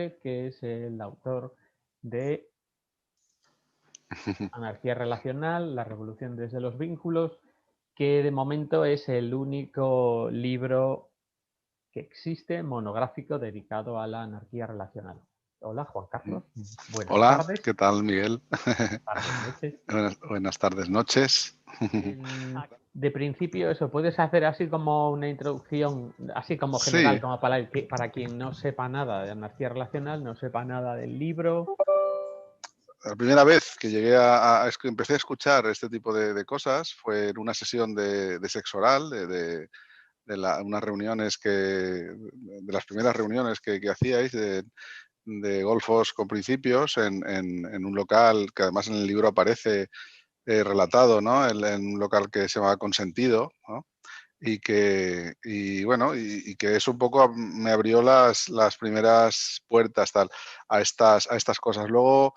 González, que es el autor de Anarquía Relacional, La Revolución desde los Vínculos, que de momento es el único libro que existe monográfico dedicado a la anarquía relacional. Hola, Juan Carlos. Buenas Hola, tardes. ¿qué tal, Miguel? Tardes, noches. Buenas tardes, noches. De principio, eso, puedes hacer así como una introducción, así como general, Sí, como para quien no sepa nada de anarquía relacional, no sepa nada del libro. la primera vez que llegué empecé a escuchar este tipo de cosas fue en una sesión de sexo oral, unas reuniones de las primeras reuniones que hacíais de golfos con principios en un local que además en el libro aparece relatado, ¿no? En un local que se llama Consentido, ¿no? Y que eso un poco me abrió las primeras puertas a estas cosas. Luego,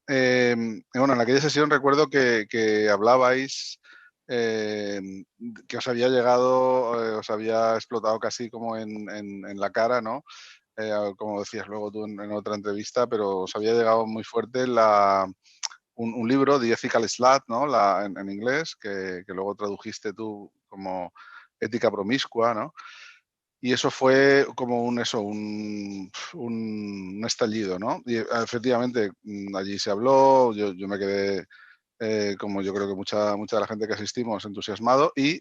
bueno, en aquella sesión recuerdo que hablabais, que os había llegado, os había explotado casi como en la cara, ¿no? Como decías luego tú en otra entrevista, pero os había llegado muy fuerte un libro, The Ethical Slut, ¿no? En inglés, que luego tradujiste tú como Ética Promiscua, ¿no? Y eso fue como un estallido, ¿no? Y efectivamente allí se habló, yo me quedé, como yo creo que mucha de la gente que asistimos, entusiasmado y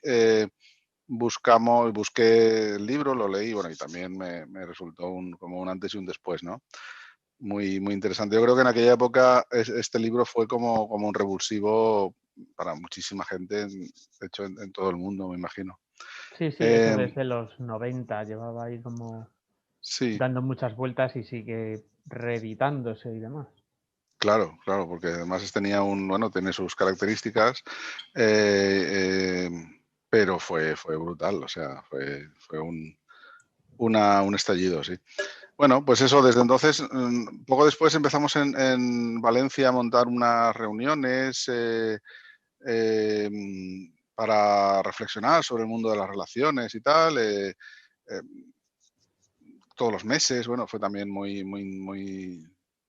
busqué el libro, lo leí, bueno, y también me resultó como un antes y un después, ¿no? Muy, muy interesante. Yo creo que en aquella época este libro fue como un revulsivo para muchísima gente, de hecho en todo el mundo, me imagino. Sí, sí, eso Eh, desde los 90 llevaba ahí como sí, dando muchas vueltas y sigue reeditándose y demás. claro, porque además tenía tiene sus características, eh, pero fue brutal, o sea, fue un estallido, sí. Bueno, pues eso, desde entonces, poco después empezamos en Valencia a montar unas reuniones para reflexionar sobre el mundo de las relaciones y tal. Todos los meses, bueno, fue también muy,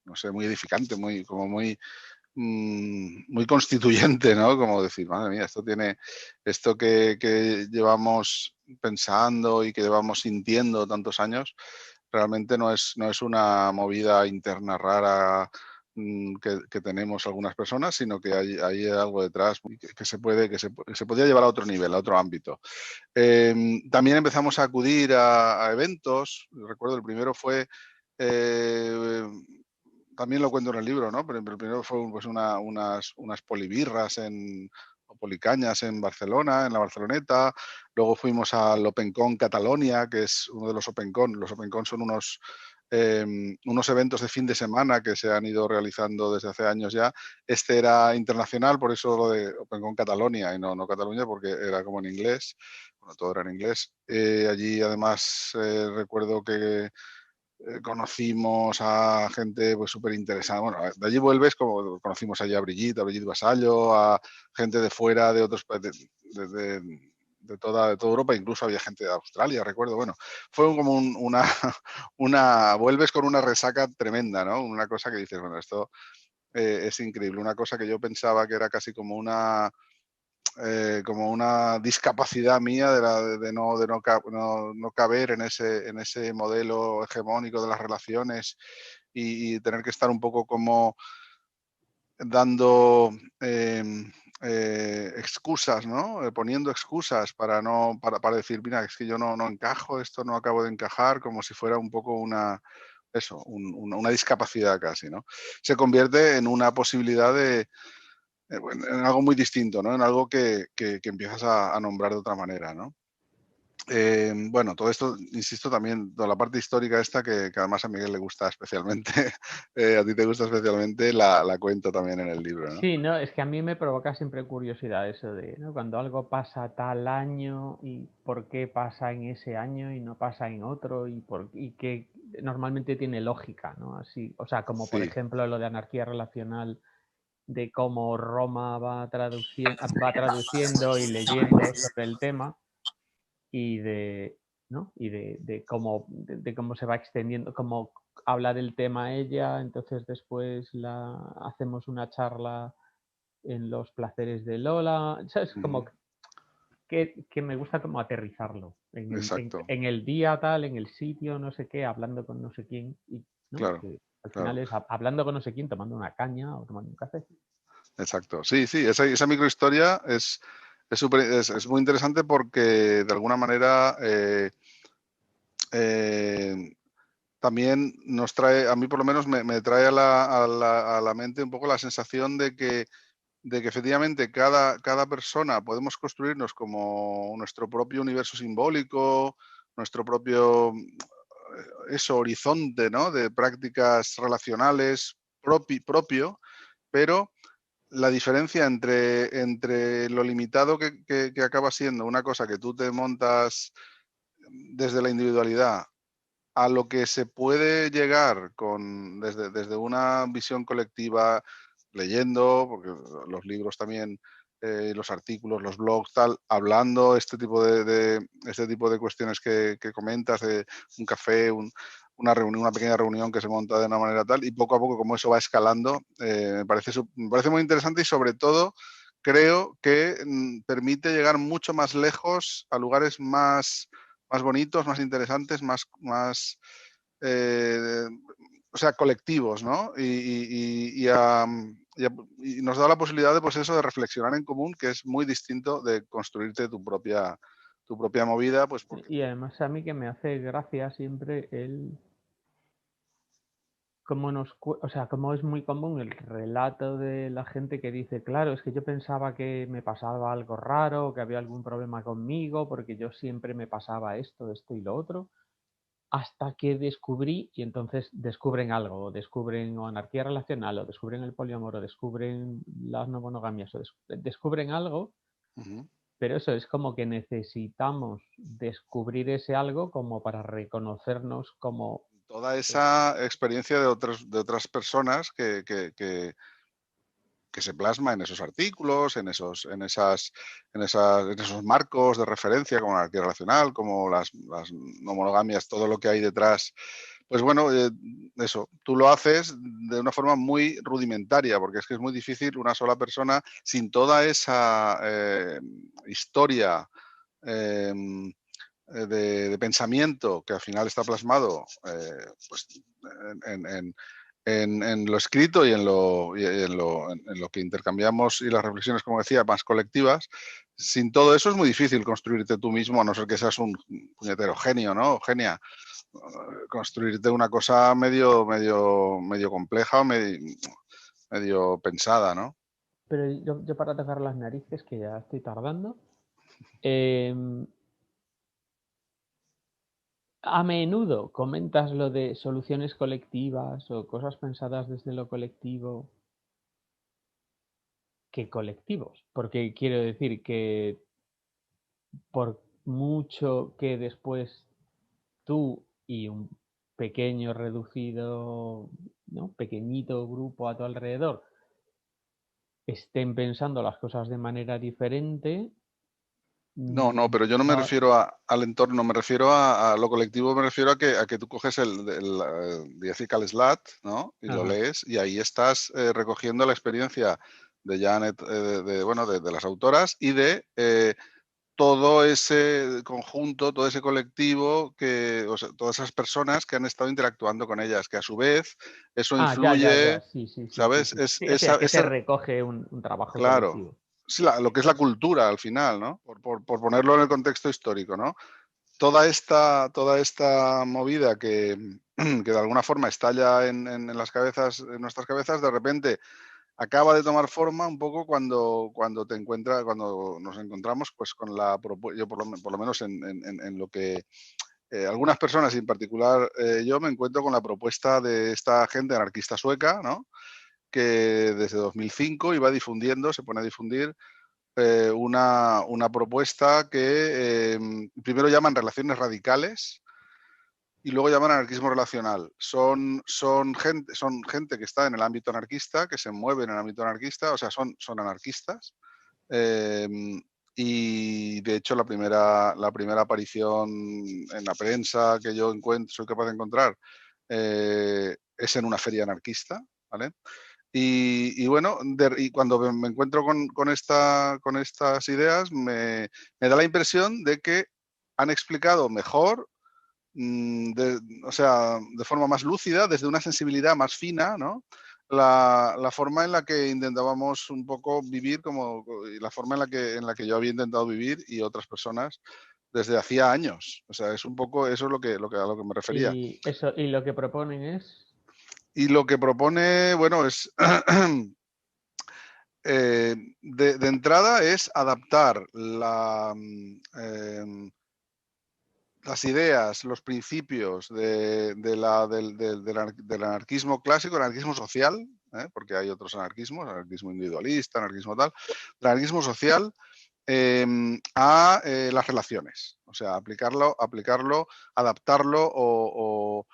no sé, muy edificante, muy constituyente, ¿no? Como decir, madre mía, esto que llevamos pensando y que llevamos sintiendo tantos años, realmente no es una movida interna rara que tenemos algunas personas, sino que hay algo detrás que se podría llevar a otro nivel, a otro ámbito. También empezamos a acudir a eventos. Recuerdo, el primero fue, eh, también lo cuento en el libro, ¿no? Pero el primero fue pues unas polibirras o policañas en Barcelona, en la Barceloneta. Luego fuimos al OpenCon Catalonia, que es uno de los OpenCon. Los OpenCon son unos eventos de fin de semana que se han ido realizando desde hace años ya. Este era internacional, por eso lo de OpenCon Catalonia y no Cataluña, porque era como en inglés. Bueno, todo era en inglés. Allí además recuerdo que conocimos a gente pues súper interesante. Bueno, de allí vuelves, como conocimos allá a Brigitte Vasallo, a gente de fuera, de otros de toda Europa, incluso había gente de Australia, recuerdo. Bueno, fue como vuelves con una resaca tremenda, ¿no? Una cosa que dices, bueno, esto es increíble. Una cosa que yo pensaba que era casi como una discapacidad mía de no caber en ese modelo hegemónico de las relaciones y tener que estar un poco como dando excusas, ¿no? Poniendo excusas para decir, mira, es que yo no encajo, esto no acabo de encajar, como si fuera un poco una discapacidad casi, ¿no? Se convierte en una posibilidad en algo muy distinto, ¿no? En algo que empiezas a nombrar de otra manera, ¿no? Bueno, todo esto, insisto, también, toda la parte histórica esta, que además a Miguel le gusta especialmente, a ti te gusta especialmente, la cuento también en el libro, ¿no? Sí, no, es que a mí me provoca siempre curiosidad eso de, ¿no? Cuando algo pasa tal año y por qué pasa en ese año y no pasa en otro y que normalmente tiene lógica, ¿no? Así, o sea, como por Sí, ejemplo lo de anarquía relacional, de cómo Roma va traduciendo y leyendo sobre el tema y de, ¿no? Y de cómo se va extendiendo, cómo habla del tema ella, entonces después hacemos una charla en los placeres de Lola. ¿Sabes? Como que me gusta como aterrizarlo Exacto, en el día tal, en el sitio, no sé qué, hablando con no sé quién, y, ¿no? claro, Que al final claro. es hablando con no sé quién, tomando una caña o tomando un café. Exacto. Sí, sí, esa microhistoria es muy interesante porque de alguna manera eh, también nos trae, a mí por lo menos me trae a la mente un poco la sensación de que efectivamente cada persona podemos construirnos como nuestro propio universo simbólico, nuestro propio eso, horizonte, ¿no? De prácticas relacionales propio, pero la diferencia entre lo limitado que acaba siendo una cosa que tú te montas desde la individualidad a lo que se puede llegar desde una visión colectiva, leyendo, porque los libros también, los artículos, los blogs, tal, hablando este tipo de cuestiones que comentas, de un café, una reunión, una pequeña reunión que se monta de una manera tal, y poco a poco como eso va escalando, me parece muy interesante y sobre todo creo que permite llegar mucho más lejos a lugares más bonitos, más interesantes, eh, o sea, colectivos, ¿no? Y nos da la posibilidad de, pues eso, de reflexionar en común, que es muy distinto de construirte tu propia movida, pues porque... Y además a mí que me hace gracia siempre cómo o sea, cómo es muy común el relato de la gente que dice, claro, es que yo pensaba que me pasaba algo raro, que había algún problema conmigo, porque yo siempre me pasaba esto y lo otro, hasta que descubrí, y entonces descubren algo, o descubren o anarquía relacional, o descubren el poliamor, o descubren las no monogamias, o descubren algo, Ujú. pero eso es como que necesitamos descubrir ese algo como para reconocernos como... Toda eh, esa experiencia de otras personas que se plasma en esos artículos, en esos marcos de referencia, como la anarquía relacional, como las no monogamias, todo lo que hay detrás. Pues bueno, eso, tú lo haces de una forma muy rudimentaria, porque es que es muy difícil una sola persona sin toda esa historia eh, de pensamiento que al final está plasmado pues, en, en, en lo escrito en lo que intercambiamos y las reflexiones, como decía, más colectivas. Sin todo eso es muy difícil construirte tú mismo, a no ser que seas un puñetero genio, ¿no? O genia. Construirte una cosa medio compleja o medio pensada, ¿no? Pero yo para tocar las narices, que ya estoy tardando, em, a menudo comentas lo de soluciones colectivas o cosas pensadas desde lo colectivo que colectivos, porque quiero decir que por mucho que después tú y un pequeño reducido, ¿no? Pequeñito grupo a tu alrededor estén pensando las cosas de manera diferente, No, no, pero yo no me no, refiero al entorno, me refiero a lo colectivo, me refiero a que tú coges The Ethical Slut, ¿no? Y lo ajá. lees y ahí estás recogiendo la experiencia de Janet, bueno, de las autoras y de todo ese conjunto, todo ese colectivo, o sea, todas esas personas que han estado interactuando con ellas, que a su vez eso Ah, ya, influye, sí, sí, sí, sí, ¿sabes? sí. Sí, o sea, que se recoge un trabajo Claro, colectivo. sí, lo que es la cultura al final, ¿no? Por ponerlo en el contexto histórico, ¿no? Toda esta movida que de alguna forma estalla en las cabezas, en nuestras cabezas, de repente acaba de tomar forma un poco cuando nos encontramos pues con la propuesta, yo por lo menos en lo que algunas personas y en particular yo me encuentro con la propuesta de esta gente anarquista sueca, ¿no? Que desde 2005 iba difundiendo, se pone a difundir una propuesta que primero llaman relaciones radicales y luego llaman anarquismo relacional. Son gente que está en el ámbito anarquista, que se mueve en el ámbito anarquista, o sea, son anarquistas. Eh, y de hecho la primera aparición en la prensa que yo soy capaz de encontrar es en una feria anarquista, ¿vale? Y bueno, y cuando me encuentro con estas ideas, me da la impresión de que han explicado mejor, o sea, de forma más lúcida, desde una sensibilidad más fina, ¿no? La forma en la que intentábamos un poco vivir, y la forma en la que yo había intentado vivir y otras personas desde hacía años. O sea, es un poco eso es a lo que me refería. Y lo que proponen es... Y lo que propone, bueno, es de entrada es adaptar las ideas, los principios del anarquismo clásico, el anarquismo social, porque hay otros anarquismos, anarquismo individualista, anarquismo tal, el anarquismo social a las relaciones. O sea, aplicarlo, adaptarlo o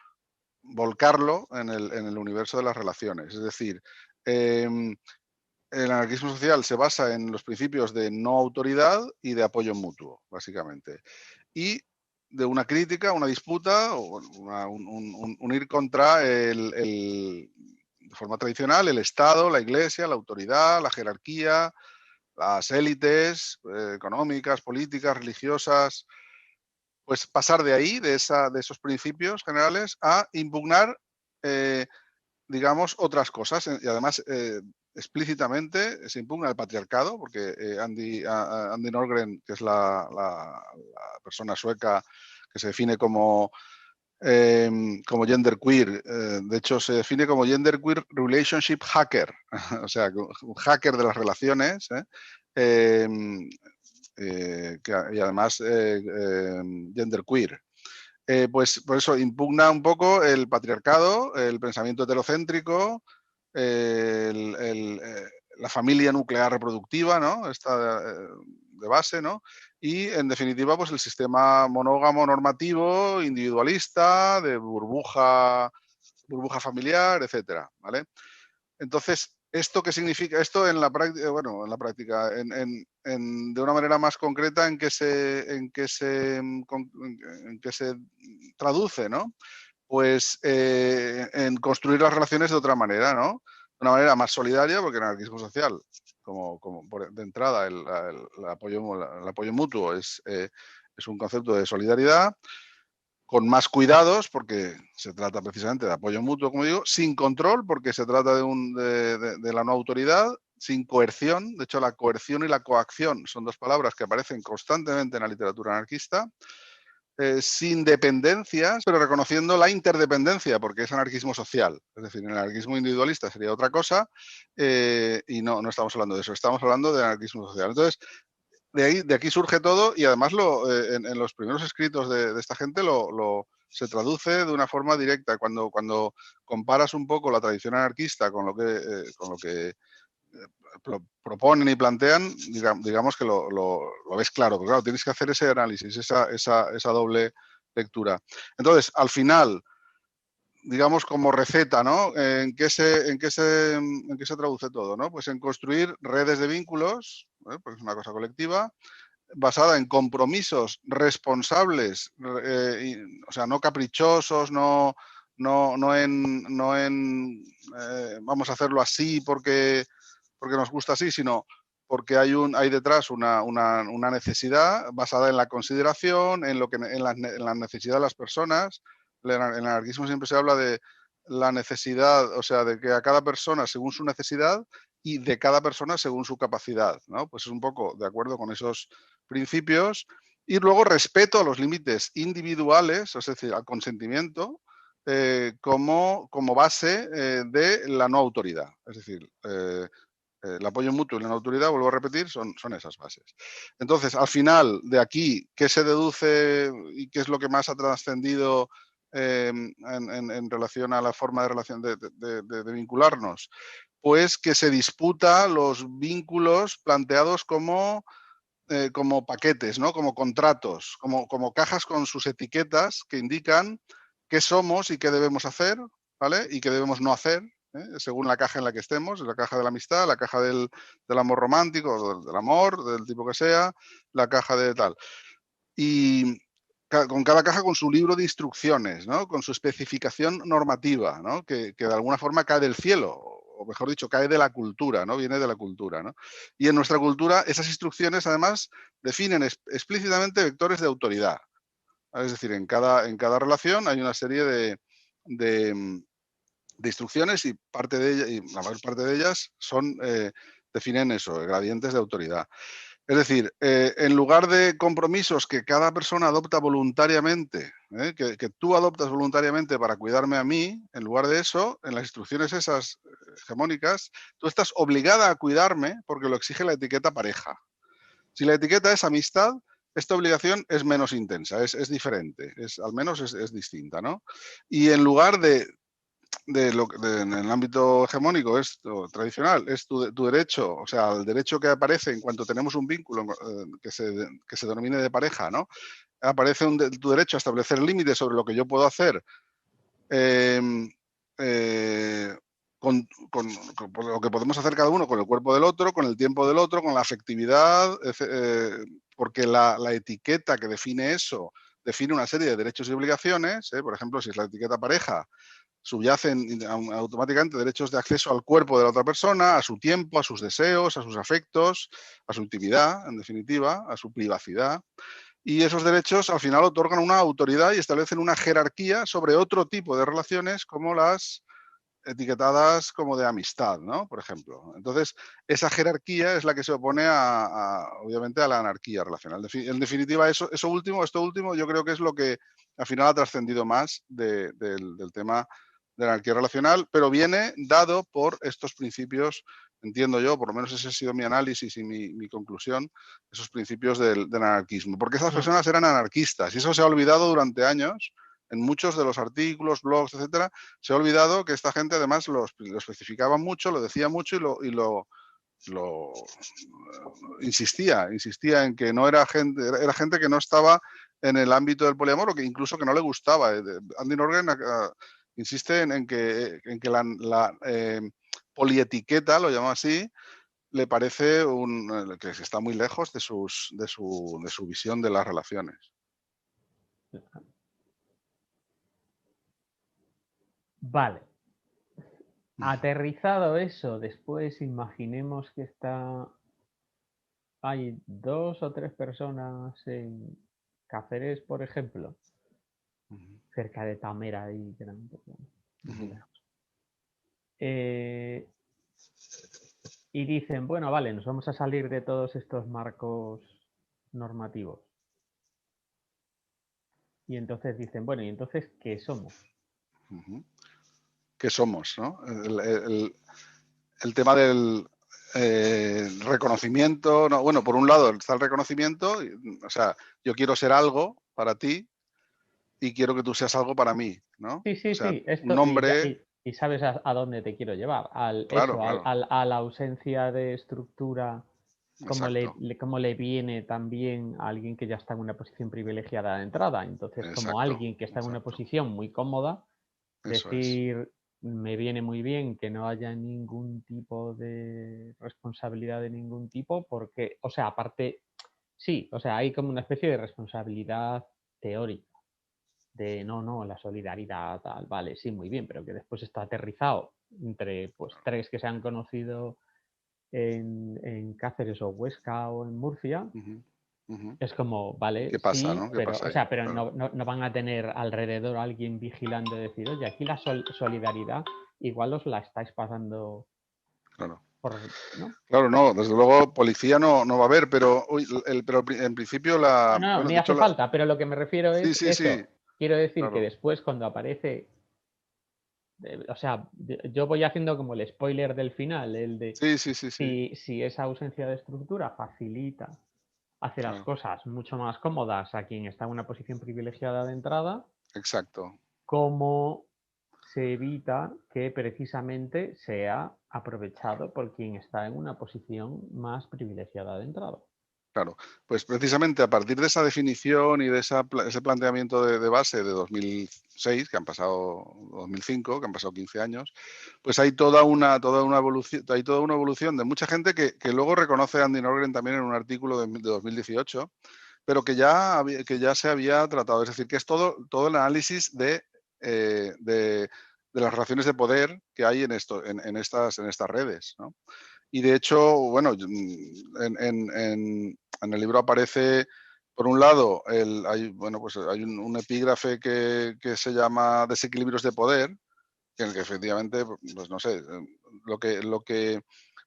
volcarlo en el universo de las relaciones. Es decir, el anarquismo social se basa en los principios de no autoridad y de apoyo mutuo, básicamente. Y de una crítica, una disputa, o un ir contra de forma tradicional, el Estado, la Iglesia, la autoridad, la jerarquía, las élites económicas, políticas, religiosas. Pues pasar de ahí, de esos principios generales, a impugnar digamos, otras cosas. Y además, explícitamente se impugna el patriarcado, porque Andy Norgren, que es la persona sueca que se define como genderqueer, de hecho se define como genderqueer relationship hacker, o sea, un hacker de las relaciones, y además genderqueer. Pues por eso impugna un poco el patriarcado, el pensamiento heterocéntrico, la familia nuclear reproductiva, ¿no? Esta de base, ¿no? Y en definitiva, pues el sistema monógamo normativo, individualista, de burbuja familiar, etcétera, ¿vale? Entonces, ¿esto qué significa? Esto en la práctica, bueno, en la práctica, de una manera más concreta, en qué se traduce, ¿no? Pues en construir las relaciones de otra manera, ¿no? De una manera más solidaria, porque el anarquismo social, de entrada, el apoyo mutuo es un concepto de solidaridad, con más cuidados, porque se trata precisamente de apoyo mutuo, como digo, sin control, porque se trata de la no autoridad, sin coerción. De hecho, la coerción y la coacción son dos palabras que aparecen constantemente en la literatura anarquista. Sin dependencias, pero reconociendo la interdependencia, porque es anarquismo social. Es decir, el anarquismo individualista sería otra cosa, y no estamos hablando de eso, estamos hablando de anarquismo social. Entonces, de aquí surge todo, y además en los primeros escritos de esta gente se traduce de una forma directa. Cuando comparas un poco la tradición anarquista con lo que proponen y plantean, digamos que lo ves claro. Pero claro, tienes que hacer ese análisis, esa doble lectura. Entonces, al final, digamos, como receta, ¿no? ¿En qué se traduce todo, ¿no? Pues en construir redes de vínculos, porque es una cosa colectiva, basada en compromisos responsables, o sea, no caprichosos, no en vamos a hacerlo así porque nos gusta así, sino porque hay detrás una necesidad basada en la consideración, en la necesidad de las personas. En el anarquismo siempre se habla de la necesidad, o sea, de que a cada persona según su necesidad y de cada persona según su capacidad, ¿no? Pues es un poco de acuerdo con esos principios. Y luego respeto a los límites individuales, es decir, al consentimiento, como base de la no autoridad. Es decir, el apoyo mutuo y la no autoridad, vuelvo a repetir, son esas bases. Entonces, al final, de aquí, ¿qué se deduce y qué es lo que más ha trascendido en relación a la forma de relación de vincularnos? Pues que se disputa los vínculos planteados como paquetes, ¿no? Como contratos, como cajas con sus etiquetas que indican qué somos y qué debemos hacer, ¿vale? Y qué debemos no hacer, según la caja en la que estemos, la caja de la amistad, la caja del amor romántico, del amor, del tipo que sea, la caja de tal. Y con cada caja con su libro de instrucciones, ¿no? Con su especificación normativa, ¿no? Que de alguna forma cae del cielo, o mejor dicho, cae de la cultura, ¿no? Viene de la cultura, ¿no? Y en nuestra cultura esas instrucciones además definen explícitamente vectores de autoridad. Es decir, en cada relación hay una serie de instrucciones y parte de ellas, y la mayor parte de ellas definen eso, gradientes de autoridad. Es decir, en lugar de compromisos que cada persona adopta voluntariamente, que tú adoptas voluntariamente para cuidarme a mí, en lugar de eso, en las instrucciones esas hegemónicas, tú estás obligada a cuidarme porque lo exige la etiqueta pareja. Si la etiqueta es amistad, esta obligación es menos intensa, es diferente, al menos es distinta, ¿no? Y en lugar en el ámbito hegemónico tradicional, es tu derecho, o sea, el derecho que aparece en cuanto tenemos un vínculo que se denomine de pareja, ¿no? Aparece tu derecho a establecer límites sobre lo que yo puedo hacer eh, eh, con lo que podemos hacer cada uno con el cuerpo del otro, con el tiempo del otro, con la afectividad, porque la etiqueta que define eso define una serie de derechos y obligaciones. Por ejemplo, si es la etiqueta pareja, subyacen automáticamente derechos de acceso al cuerpo de la otra persona, a su tiempo, a sus deseos, a sus afectos, a su intimidad, en definitiva, a su privacidad. Y esos derechos al final otorgan una autoridad y establecen una jerarquía sobre otro tipo de relaciones como las etiquetadas como de amistad, ¿no? Por ejemplo. Entonces, esa jerarquía es la que se opone obviamente a la anarquía relacional. En definitiva, esto último, yo creo que es lo que al final ha trascendido más del tema de la anarquía relacional, pero viene dado por estos principios, entiendo yo, por lo menos ese ha sido mi análisis y mi conclusión, esos principios del anarquismo. Porque esas personas eran anarquistas y eso se ha olvidado durante años en muchos de los artículos, blogs, etcétera. Se ha olvidado que esta gente además lo especificaba mucho, lo decía mucho y lo insistía en que no era gente que no estaba en el ámbito del poliamor o que incluso que no le gustaba. Andy Norgren insiste en que la polietiqueta, lo llama así, le parece que está muy lejos de su visión de las relaciones. Vale. Aterrizado eso, después imaginemos que hay 2 o 3 personas en Cáceres, por ejemplo, cerca de Tamera y Gran. Y dicen, bueno, vale, nos vamos a salir de todos estos marcos normativos. Y entonces dicen, bueno, ¿y entonces qué somos? ¿Qué somos? ¿No? El tema del reconocimiento, no, bueno, por un lado está el reconocimiento, o sea, yo quiero ser algo para ti y quiero que tú seas algo para mí, ¿no? Sí, o sea, sí, esto, un nombre... y sabes a dónde te quiero llevar, Claro. a la ausencia de estructura, como le viene también a alguien que ya está en una posición privilegiada de entrada. Entonces, como alguien que está en una posición muy cómoda, decir, me viene muy bien que no haya ningún tipo de responsabilidad de ningún tipo, porque, o sea, aparte, sí, o sea, hay como una especie de responsabilidad teórica de no, la solidaridad, tal, vale, sí, muy bien, pero que después está aterrizado entre pues 3 que se han conocido en Cáceres o Huesca o en Murcia. Es como, vale, ¿Qué pasa, sí, no? pero, o sea, pero claro. no van a tener alrededor a alguien vigilando y decir, oye, aquí la solidaridad igual os la estáis pasando. Claro. ¿No? Claro, no, desde luego policía no va a haber, pero en principio No, ni hace falta, pero lo que me refiero es eso. Sí. Quiero decir Claro. que después cuando aparece, o sea, yo voy haciendo como el spoiler del final, el de Sí. si esa ausencia de estructura facilita, hace las cosas mucho más cómodas a quien está en una posición privilegiada de entrada. Exacto. ¿Cómo se evita que precisamente sea aprovechado por quien está en una posición más privilegiada de entrada? Claro, pues precisamente a partir de esa definición y de ese planteamiento de base de 2006, que han pasado 2005, que han pasado 15 años, pues hay toda una evolución de mucha gente que luego reconoce a Andy Norgren también en un artículo de 2018, pero que ya se había tratado. Es decir, que es todo el análisis de las relaciones de poder que hay en estas redes, ¿no? Y de hecho, bueno, en el libro aparece, por un lado, bueno, pues hay un epígrafe que se llama Desequilibrios de poder, en el que efectivamente, pues no sé, lo que, lo que,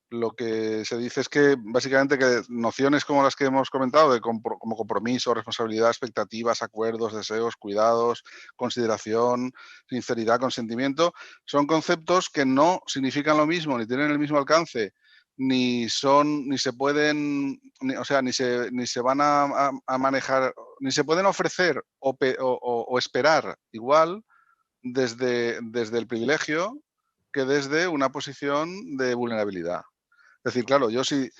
lo que se dice es que básicamente que nociones como las que hemos comentado, como compromiso, responsabilidad, expectativas, acuerdos, deseos, cuidados, consideración, sinceridad, consentimiento, son conceptos que no significan lo mismo, ni tienen el mismo alcance, ni se pueden, o sea, ni se van a manejar, ni se pueden ofrecer o esperar igual desde el privilegio que desde una posición de vulnerabilidad. Es decir, claro, yo si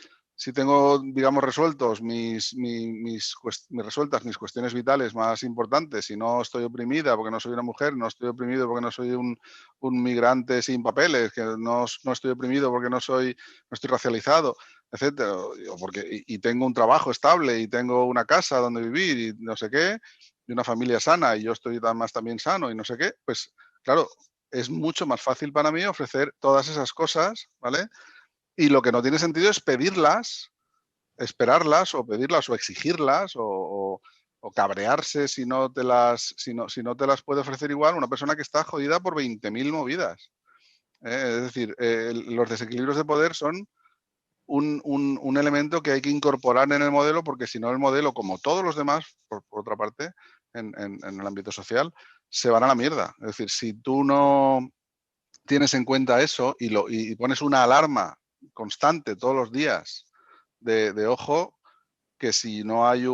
tengo, digamos, resueltas mis cuestiones vitales más importantes, si no estoy oprimida porque no soy una mujer, no estoy oprimido porque no soy un migrante sin papeles, que no estoy oprimido porque no estoy racializado, etcétera, y tengo un trabajo estable y tengo una casa donde vivir y no sé qué, y una familia sana y yo estoy además también sano y no sé qué, pues claro, es mucho más fácil para mí ofrecer todas esas cosas, ¿vale? Y lo que no tiene sentido es pedirlas, esperarlas o pedirlas o exigirlas o cabrearse si no te las puede ofrecer igual una persona que está jodida por 20.000 movidas. Es decir, los desequilibrios de poder son un elemento que hay que incorporar en el modelo porque si no el modelo, como todos los demás, por otra parte, en el ámbito social, se van a la mierda. Es decir, si tú no tienes en cuenta eso y pones una alarma constante todos los días de ojo, que si no hay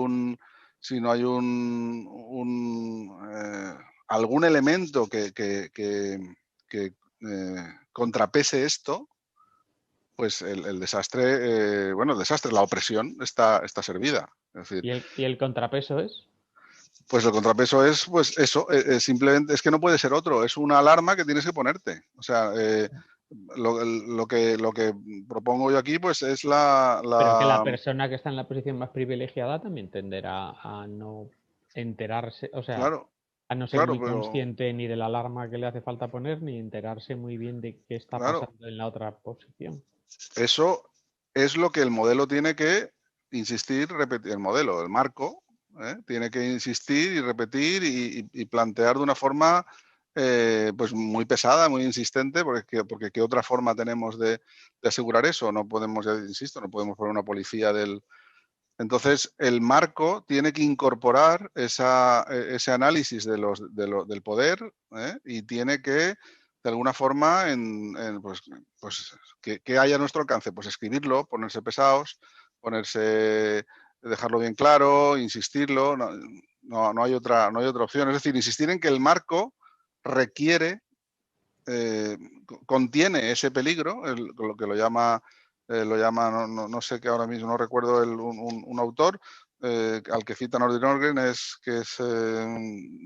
algún elemento que contrapese esto, pues el desastre, bueno, el desastre, la opresión está servida. Es decir, ¿Y el contrapeso es? pues el contrapeso es, pues eso, simplemente es que no puede ser otro, es una alarma que tienes que ponerte. O sea, lo que propongo yo aquí, pues es Pero que la persona que está en la posición más privilegiada también tenderá a no enterarse, o sea, claro, a no ser claro, muy pero consciente ni de la alarma que le hace falta poner, ni enterarse muy bien de qué está claro, pasando en la otra posición. eso es lo que el modelo tiene que insistir, repetir, el modelo, el marco, tiene que insistir y repetir y plantear de una forma pues muy pesada, muy insistente, porque ¿qué otra forma tenemos de asegurar eso? No podemos, ya insisto, no podemos poner una policía del... Entonces, el marco tiene que incorporar ese análisis del poder, y tiene que, de alguna forma, pues que haya a nuestro alcance, pues escribirlo, ponerse pesados, dejarlo bien claro, insistirlo, no hay no hay otra opción. Es decir, insistir en que el marco requiere, contiene ese peligro, lo que lo llama no sé que ahora mismo no recuerdo un autor al que cita Nordin Orgren, que es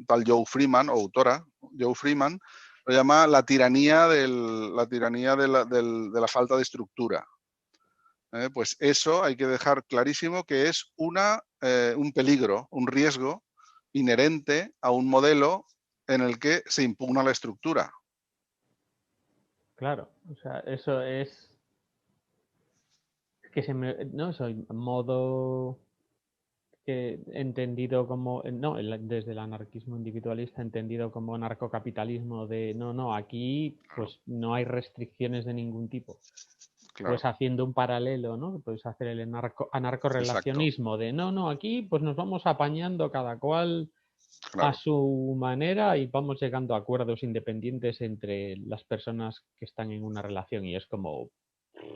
tal Joe Freeman, o autora, Joe Freeman, lo llama la tiranía, de la falta de estructura. Pues eso hay que dejar clarísimo que es un peligro, un riesgo inherente a un modelo en el que se impugna la estructura. Claro, o sea, eso es que se me, no soy modo que entendido como, no, desde el anarquismo individualista entendido como narcocapitalismo de no, no, aquí Claro, pues no hay restricciones de ningún tipo. Pues claro, haciendo un paralelo, ¿no? Puedes hacer el exacto, anarcorrelacionismo de no, no, aquí pues nos vamos apañando cada cual a claro. su manera y vamos llegando a acuerdos independientes entre las personas que están en una relación y es como,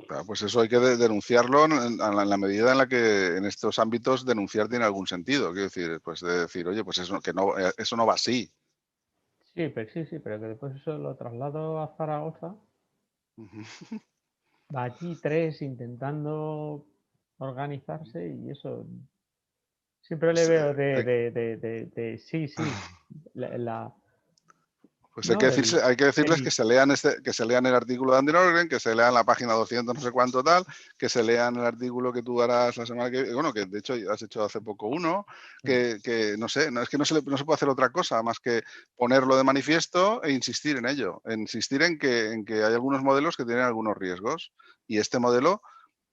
Claro, pues eso hay que denunciarlo en la medida en la que en estos ámbitos denunciar tiene algún sentido. Quiero decir, pues de decir, oye, pues eso, que no, eso no va así. sí, pero que después eso lo traslado a Zaragoza. Ujú. Allí tres intentando organizarse y eso siempre le Sí, veo hay- sí, la, Pues ¿no? hay que decirles El- que se lean el artículo de Andy Norgren, que se lean la página 200 no sé cuánto tal, que se lean el artículo que tú harás la semana que viene, bueno, que de hecho has hecho hace poco uno, que no sé, es que no se puede hacer otra cosa más que ponerlo de manifiesto e insistir en ello, insistir en que hay algunos modelos que tienen algunos riesgos y este modelo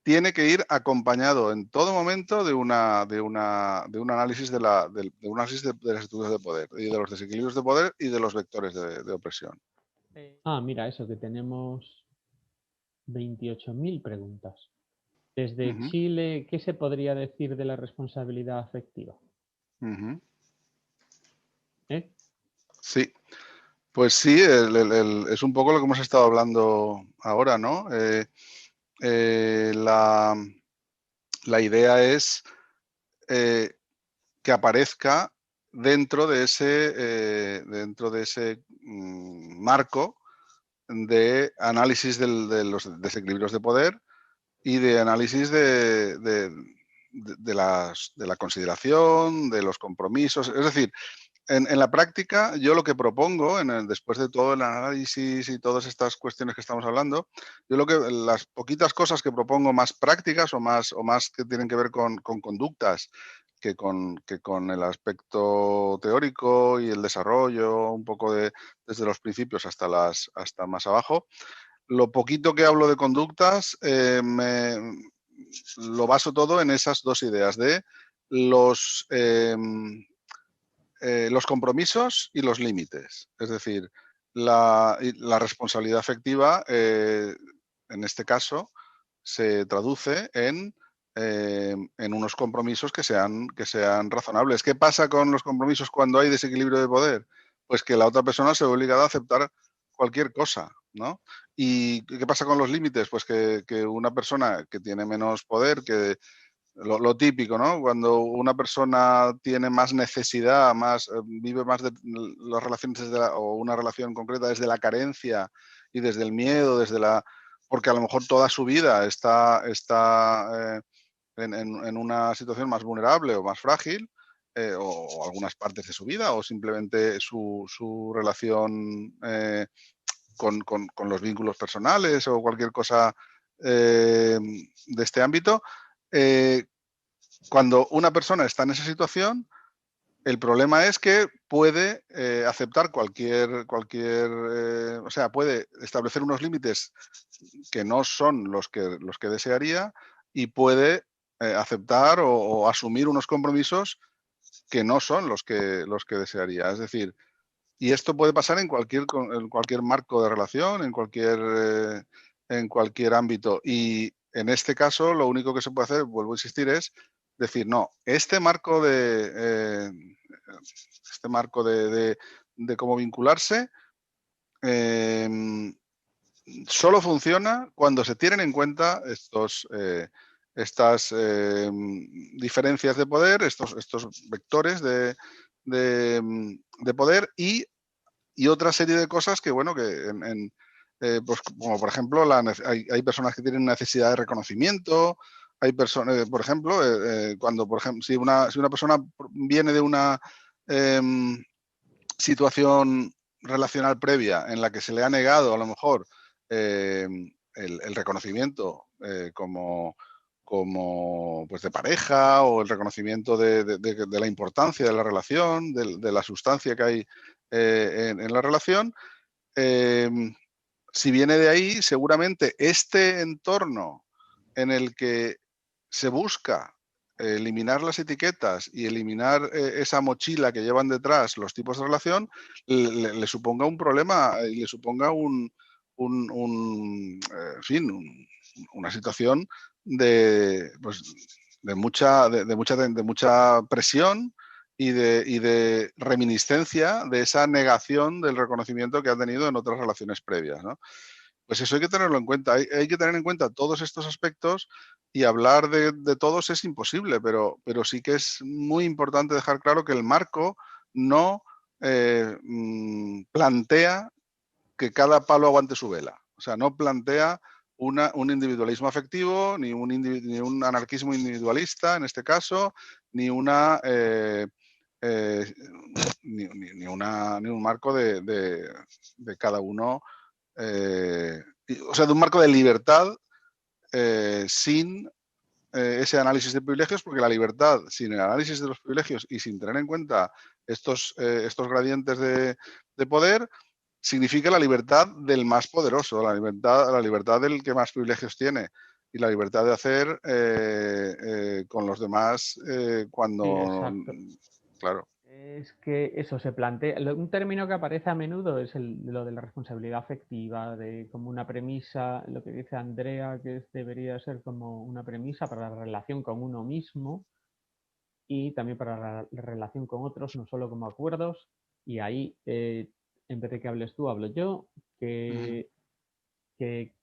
tiene que ir acompañado en todo momento de un análisis de un análisis de las estructuras de poder y de los desequilibrios de poder y de los vectores de opresión. Mira, eso, que tenemos 28.000 preguntas. Desde Ujú, Chile, ¿qué se podría decir de la responsabilidad afectiva? ujú. ¿Eh? Sí, pues sí, es un poco lo que hemos estado hablando ahora, ¿no? La, la idea es eh, que aparezca dentro de ese marco de análisis de los desequilibrios de poder y de análisis de la consideración, de los compromisos. Es decir, en la práctica, yo lo que propongo, después de todo el análisis y todas estas cuestiones que estamos hablando, las poquitas cosas que propongo más prácticas o más que tienen que ver con conductas que con el aspecto teórico y el desarrollo, un poco desde los principios hasta más abajo, lo poquito que hablo de conductas lo baso todo en esas dos ideas de los, los compromisos y los límites. Es decir, la responsabilidad afectiva, en este caso, se traduce en unos compromisos que sean razonables. ¿Qué pasa con los compromisos cuando hay desequilibrio de poder? Pues que la otra persona se ve obligada a aceptar cualquier cosa, ¿no? ¿Y qué pasa con los límites? Pues que una persona que tiene menos poder, que lo típico, ¿no? Cuando una persona tiene más necesidad, vive más de las relaciones o una relación concreta desde la carencia y desde el miedo, porque a lo mejor toda su vida está en una situación más vulnerable o más frágil, o algunas partes de su vida, o simplemente su relación con los vínculos personales o cualquier cosa de este ámbito. eh, Cuando una persona está en esa situación, el problema es que puede aceptar o sea, puede establecer unos límites que no son los que desearía y puede aceptar o asumir unos compromisos que no son los que desearía. Es decir, y esto puede pasar en cualquier marco de relación, en cualquier ámbito. Y en este caso, lo único que se puede hacer, vuelvo a insistir, es decir, no, este marco de cómo vincularse eh, solo funciona cuando se tienen en cuenta estas diferencias de poder, estos vectores de poder y otra serie de cosas que, bueno, pues como por ejemplo, hay personas que tienen necesidad de reconocimiento, hay personas, por ejemplo, cuando, por ejemplo, si una persona viene de una situación relacional previa en la que se le ha negado a lo mejor el reconocimiento como pues de pareja o el reconocimiento de la importancia de la relación, de la sustancia que hay en la relación. eh, si viene de ahí, seguramente este entorno en el que se busca eliminar las etiquetas y eliminar esa mochila que llevan detrás los tipos de relación, le suponga un problema y le suponga en fin, una situación pues, de mucha presión y de reminiscencia de esa negación del reconocimiento que han tenido en otras relaciones previas, ¿no? Pues eso hay que tenerlo en cuenta. Hay que tener en cuenta todos estos aspectos y hablar de todos es imposible, pero sí que es muy importante dejar claro que el marco no plantea que cada palo aguante su vela. O sea, no plantea un individualismo afectivo, ni un anarquismo individualista en este caso, ni una ni un marco de cada uno, o sea, de un marco de libertad sin ese análisis de privilegios, porque la libertad sin el análisis de los privilegios y sin tener en cuenta estos gradientes de poder significa la libertad del más poderoso, la libertad del que más privilegios tiene y la libertad de hacer con los demás Sí, cuando, exacto. claro. Es que eso se plantea. Un término que aparece a menudo es lo de la responsabilidad afectiva, de como una premisa, lo que dice Andrea, que debería ser como una premisa para la relación con uno mismo y también para la relación con otros, no solo como acuerdos. Y ahí, en vez de que hables tú, hablo yo, que, que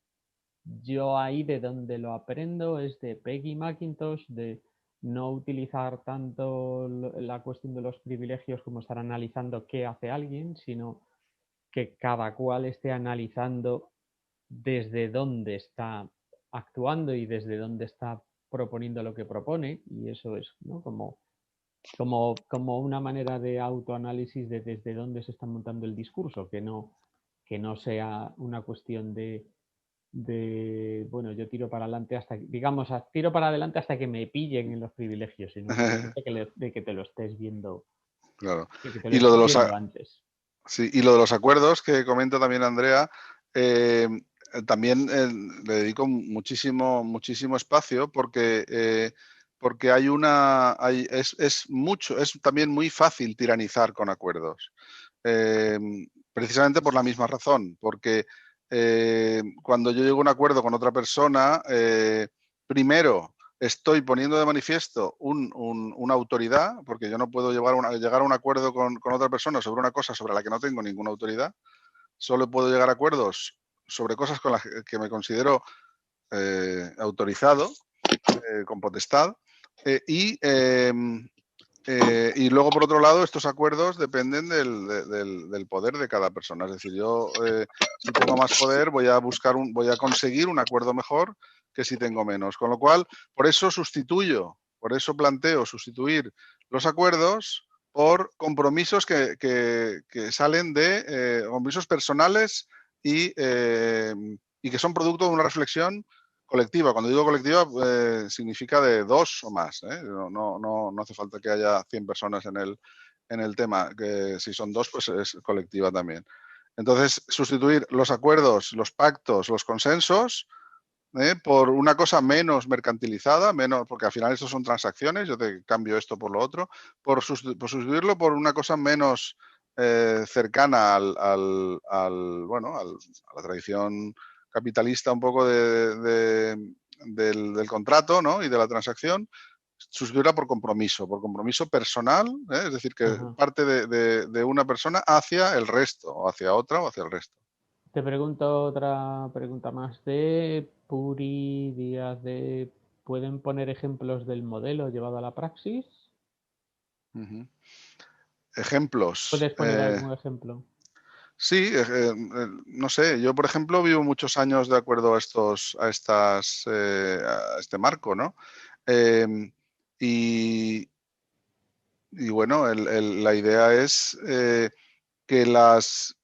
yo ahí de donde lo aprendo es de Peggy McIntosh, de no utilizar tanto la cuestión de los privilegios como estar analizando qué hace alguien, sino que cada cual esté analizando desde dónde está actuando y desde dónde está proponiendo lo que propone, y eso es, ¿no? como una manera de autoanálisis de desde dónde se está montando el discurso, que no sea una cuestión bueno, yo tiro para adelante hasta, digamos, tiro para adelante hasta que me pillen en los privilegios, sino que de que te lo estés viendo, Claro. de que te lo Y lo de estés los, viendo antes. sí, y lo de los acuerdos que comenta también Andrea, también le dedico muchísimo espacio porque es también muy fácil tiranizar con acuerdos. Eh, Precisamente por la misma razón, porque cuando yo llego a un acuerdo con otra persona, primero estoy poniendo de manifiesto una autoridad, porque yo no puedo llegar a un acuerdo con otra persona sobre una cosa sobre la que no tengo ninguna autoridad. Solo puedo llegar a acuerdos sobre cosas con las que me considero autorizado, con potestad. eh, y, eh, y luego, por otro lado, estos acuerdos dependen del poder de cada persona. Es decir, yo si tengo más poder voy a conseguir un acuerdo mejor que si tengo menos. Con lo cual, por eso planteo sustituir los acuerdos por compromisos que salen de compromisos personales y que son producto de una reflexión colectiva. Cuando digo colectiva, significa de dos o más. No hace falta que haya 100 personas en el tema, que si son dos, pues es colectiva también. Entonces, sustituir los acuerdos, los pactos, los consensos, por una cosa menos mercantilizada, menos, porque al final estos son transacciones, yo te cambio esto por lo otro, por sustituirlo por una cosa menos cercana a la tradición capitalista un poco del contrato, ¿no? Y de la transacción, sustituirla por compromiso personal, es decir, que Ajá. parte de una persona hacia el resto, o hacia otra o hacia el resto. Te pregunto otra pregunta más de Puri Díaz de ¿pueden poner ejemplos del modelo llevado a la praxis? Ujú. Ejemplos. ¿Puedes poner algún ejemplo? Sí, no sé, yo por ejemplo vivo muchos años de acuerdo a este marco, ¿no? Em, y, y bueno, la idea es que las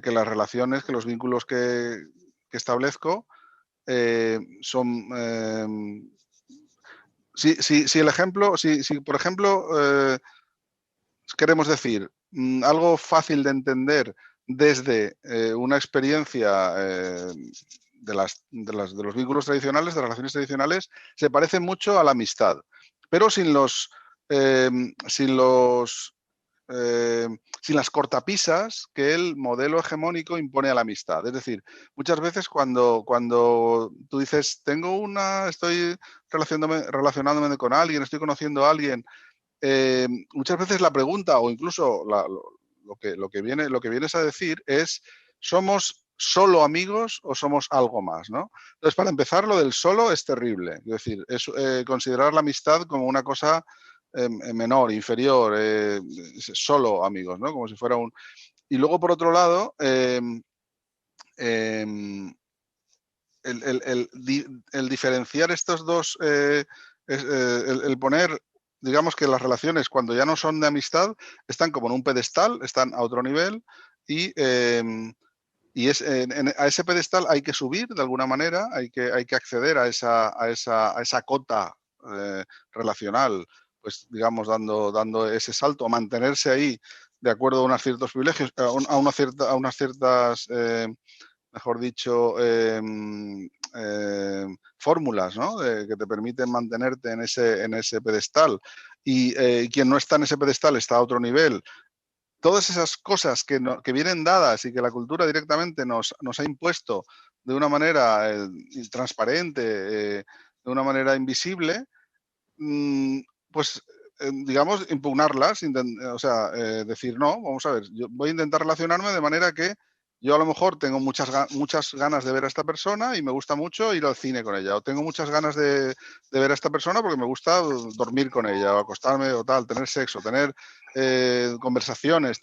relaciones, que los vínculos que establezco son... si el ejemplo, si por ejemplo queremos decir algo fácil de entender desde una experiencia de los vínculos tradicionales, de las relaciones tradicionales, se parece mucho a la amistad, pero eh, sin los eh, sin las cortapisas que el modelo hegemónico impone a la amistad. Es decir, muchas veces cuando tú dices, estoy relacionándome con alguien, estoy conociendo a alguien, muchas veces la pregunta o incluso lo que vienes a decir es, ¿somos solo amigos o somos algo más? ¿No? Entonces, para empezar, lo del solo es terrible. Es decir, es considerar la amistad como una cosa menor, inferior, solo amigos, ¿no? Como si fuera un... Y luego, por otro lado, em, el diferenciar estos dos, el poner digamos que las relaciones cuando ya no son de amistad están como en un pedestal, están a otro nivel y a ese pedestal hay que subir de alguna manera, hay que acceder a esa cota relacional, pues digamos dando ese salto, a mantenerse ahí de acuerdo a unos ciertos privilegios, a unas ciertas mejor dicho, fórmulas, ¿no? Que te permiten mantenerte en ese pedestal. Y quien no está en ese pedestal está a otro nivel. Todas esas cosas que vienen dadas y que la cultura directamente nos ha impuesto de una manera transparente, de una manera invisible, mm, pues digamos, impugnarlas, o sea, decir, no, vamos a ver, yo voy a intentar relacionarme de manera que yo a lo mejor tengo muchas ganas de ver a esta persona y me gusta mucho ir al cine con ella, o tengo muchas ganas de ver a esta persona porque me gusta dormir con ella, o acostarme o tal, tener sexo, tener conversaciones,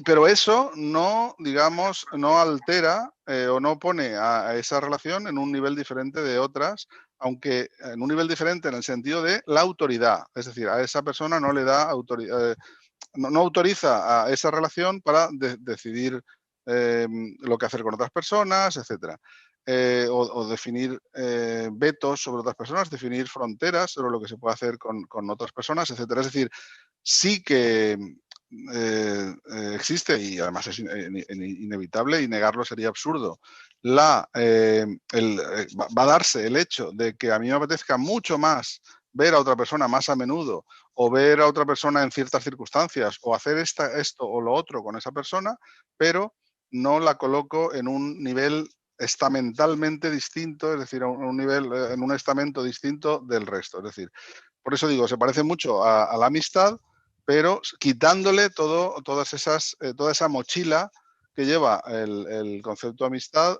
pero eso no, digamos, no altera o no pone a esa relación en un nivel diferente de otras, aunque en un nivel diferente en el sentido de la autoridad. Es decir, a esa persona no le da autoridad, no autoriza a esa relación para decidir lo que hacer con otras personas, etcétera. O definir vetos sobre otras personas, definir fronteras sobre lo que se puede hacer con otras personas, etcétera. Es decir, sí que existe, y además es inevitable y negarlo sería absurdo, va a darse el hecho de que a mí me apetezca mucho más ver a otra persona más a menudo o ver a otra persona en ciertas circunstancias o hacer esto o lo otro con esa persona, pero no la coloco en un nivel estamentalmente distinto, es decir, a un nivel, en un estamento distinto del resto. Es decir, por eso digo, se parece mucho a la amistad, pero quitándole toda esa mochila que lleva el concepto de amistad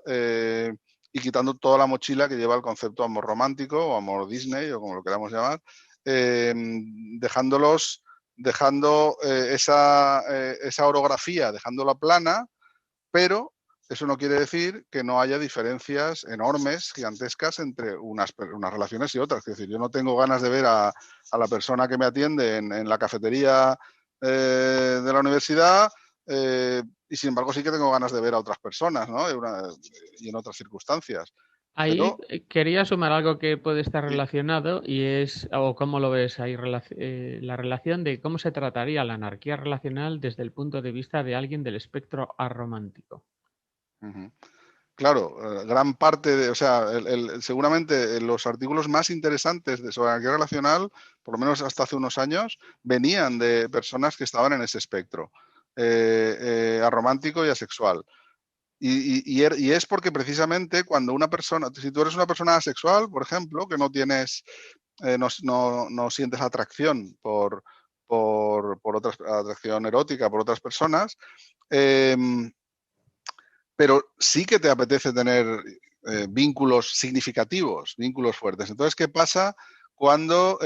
y quitando toda la mochila que lleva el concepto de amor romántico o amor Disney o como lo queramos llamar, eh, dejando esa orografía, dejándola plana, pero eso no quiere decir que no haya diferencias enormes, gigantescas, entre unas relaciones y otras. Es decir, yo no tengo ganas de ver a la persona que me atiende en la cafetería de la universidad y sin embargo sí que tengo ganas de ver a otras personas, ¿no? Y en otras circunstancias. Ahí Pero quería sumar algo que puede estar sí. relacionado y es, o cómo lo ves ahí, la relación de cómo se trataría la anarquía relacional desde el punto de vista de alguien del espectro aromántico. Ujú. Claro, gran parte o sea, seguramente los artículos más interesantes sobre anarquía relacional, por lo menos hasta hace unos años, venían de personas que estaban en ese espectro, aromántico y asexual. Y es porque precisamente cuando una persona, si tú eres una persona asexual, por ejemplo, que no tienes, no sientes atracción por otras, atracción erótica por otras personas, eh, pero sí que te apetece tener vínculos significativos, vínculos fuertes. Entonces, ¿qué pasa cuando,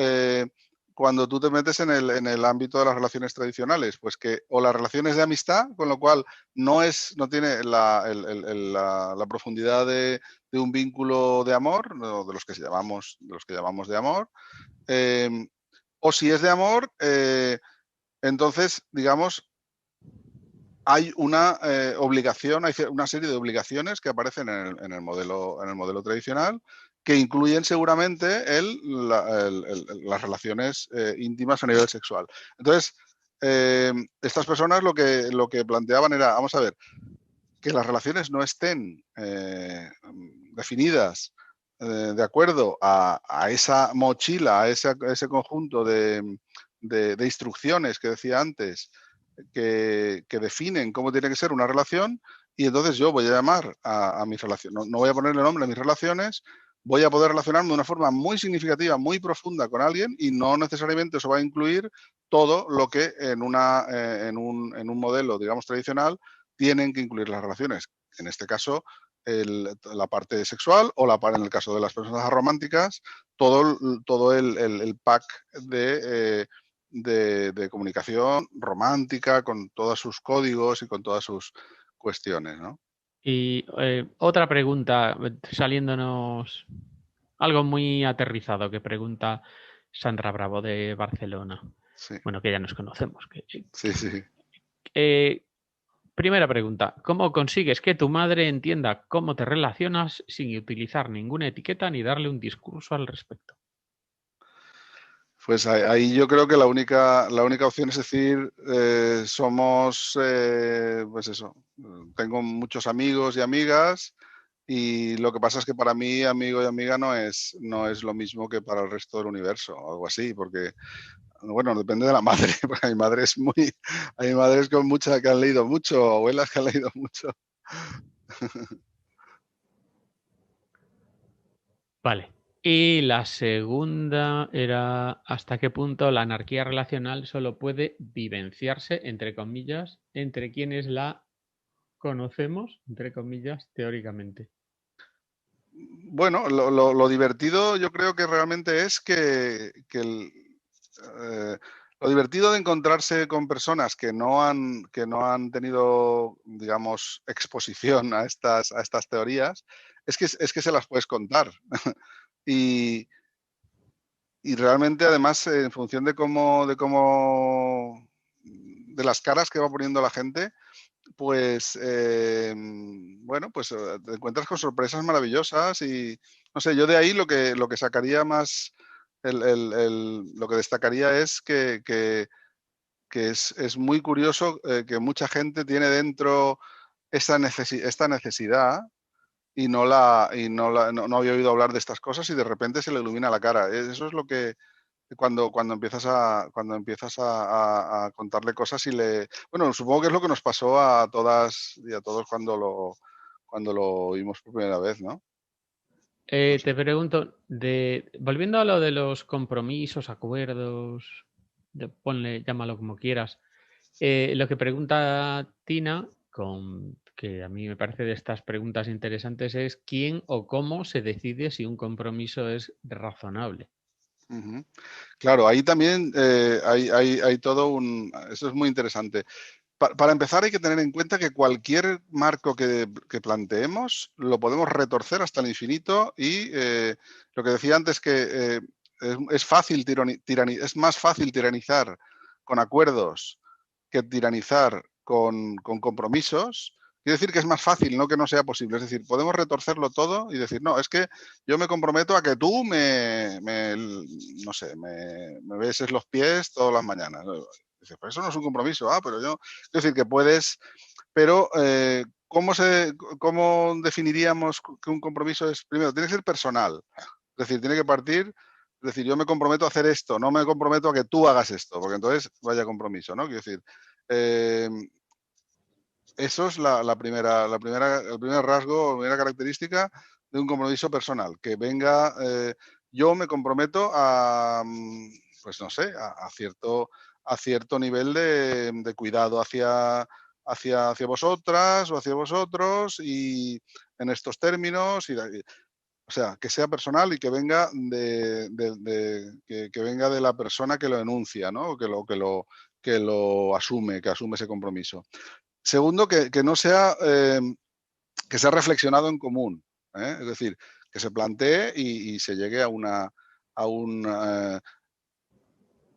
cuando tú te metes en el ámbito de las relaciones tradicionales? Pues que o las relaciones de amistad, con lo cual no tiene la profundidad de un vínculo de amor, no, de los que llamamos de amor, eh, o si es de amor, entonces, digamos, hay una obligación, hay una serie de obligaciones que aparecen en el modelo tradicional que incluyen seguramente las relaciones íntimas a nivel sexual. Entonces, estas personas lo que planteaban era, vamos a ver, que las relaciones no estén definidas de acuerdo a esa mochila, a ese conjunto de instrucciones que decía antes, que definen cómo tiene que ser una relación, y entonces yo voy a llamar a mis relaciones, no voy a ponerle nombre a mis relaciones, voy a poder relacionarme de una forma muy significativa, muy profunda con alguien, y no necesariamente eso va a incluir todo lo que en un modelo, digamos, tradicional, tienen que incluir las relaciones. En este caso, la parte sexual o en el caso de las personas románticas, todo el pack de comunicación romántica con todos sus códigos y con todas sus cuestiones, ¿no? Y otra pregunta, saliéndonos algo muy aterrizado que pregunta, Sandra Bravo de Barcelona. Sí, Bueno, que ya nos conocemos. sí, sí. Primera pregunta, ¿cómo consigues que tu madre entienda cómo te relacionas sin utilizar ninguna etiqueta ni darle un discurso al respecto? Pues ahí yo creo que la única opción es decir, somos, pues eso, tengo muchos amigos y amigas y lo que pasa es que para mí amigo y amiga no es lo mismo que para el resto del universo, o algo así, porque, bueno, depende de la madre, porque hay madres con mucha que han leído mucho, abuelas que han leído mucho. Vale. Y la segunda era ¿hasta qué punto la anarquía relacional solo puede vivenciarse, entre comillas, entre quienes la conocemos, entre comillas, teóricamente? Bueno, lo divertido yo creo que realmente es eh, lo divertido de encontrarse con personas que no han tenido, digamos, exposición a estas teorías, es que se las puedes contar. Y, y realmente, además, en función de las caras que va poniendo la gente, pues, bueno, pues te encuentras con sorpresas maravillosas y, no sé, yo de ahí lo que sacaría más, lo que destacaría es que es muy curioso que mucha gente tiene dentro esta necesidad y no había oído hablar de estas cosas y de repente se le ilumina la cara. Eso es lo que cuando empiezas a contarle cosas y le bueno, supongo que es lo que nos pasó a todas y a todos cuando lo oímos por primera vez, ¿no? No sé. Te pregunto, volviendo a lo de los compromisos, acuerdos, ponle, llámalo como quieras, lo que pregunta Tina, que a mí me parece de estas preguntas interesantes, es quién o cómo se decide si un compromiso es razonable. Ujú. Claro, ahí también, hay todo un eso es muy interesante. Para empezar, hay que tener en cuenta que cualquier marco que planteemos lo podemos retorcer hasta el infinito y lo que decía antes que es fácil es más fácil tiranizar con acuerdos que tiranizar con compromisos. Quiere decir que es más fácil, no que no sea posible. Es decir, podemos retorcerlo todo y decir, no, es que yo me comprometo a que tú no sé, me beses los pies todas las mañanas. Dice, pero eso no es un compromiso. Ah, pero yo. Es decir, que puedes. Pero, ¿cómo definiríamos que un compromiso es? Primero, tiene que ser personal. Es decir, tiene que partir. Es decir, yo me comprometo a hacer esto, no me comprometo a que tú hagas esto, porque entonces vaya compromiso, ¿no? Quiero decir, eh, eso es el primer rasgo, la primera característica de un compromiso personal, que venga, yo me comprometo a, pues no sé, a cierto nivel de cuidado hacia vosotras o hacia vosotros y en estos términos, o sea, que sea personal y que venga que venga de la persona que lo enuncia, ¿no? Que lo asume, que asume ese compromiso. Segundo, que no sea, que sea reflexionado en común, ¿eh? Es decir, que se plantee y se llegue a un, eh,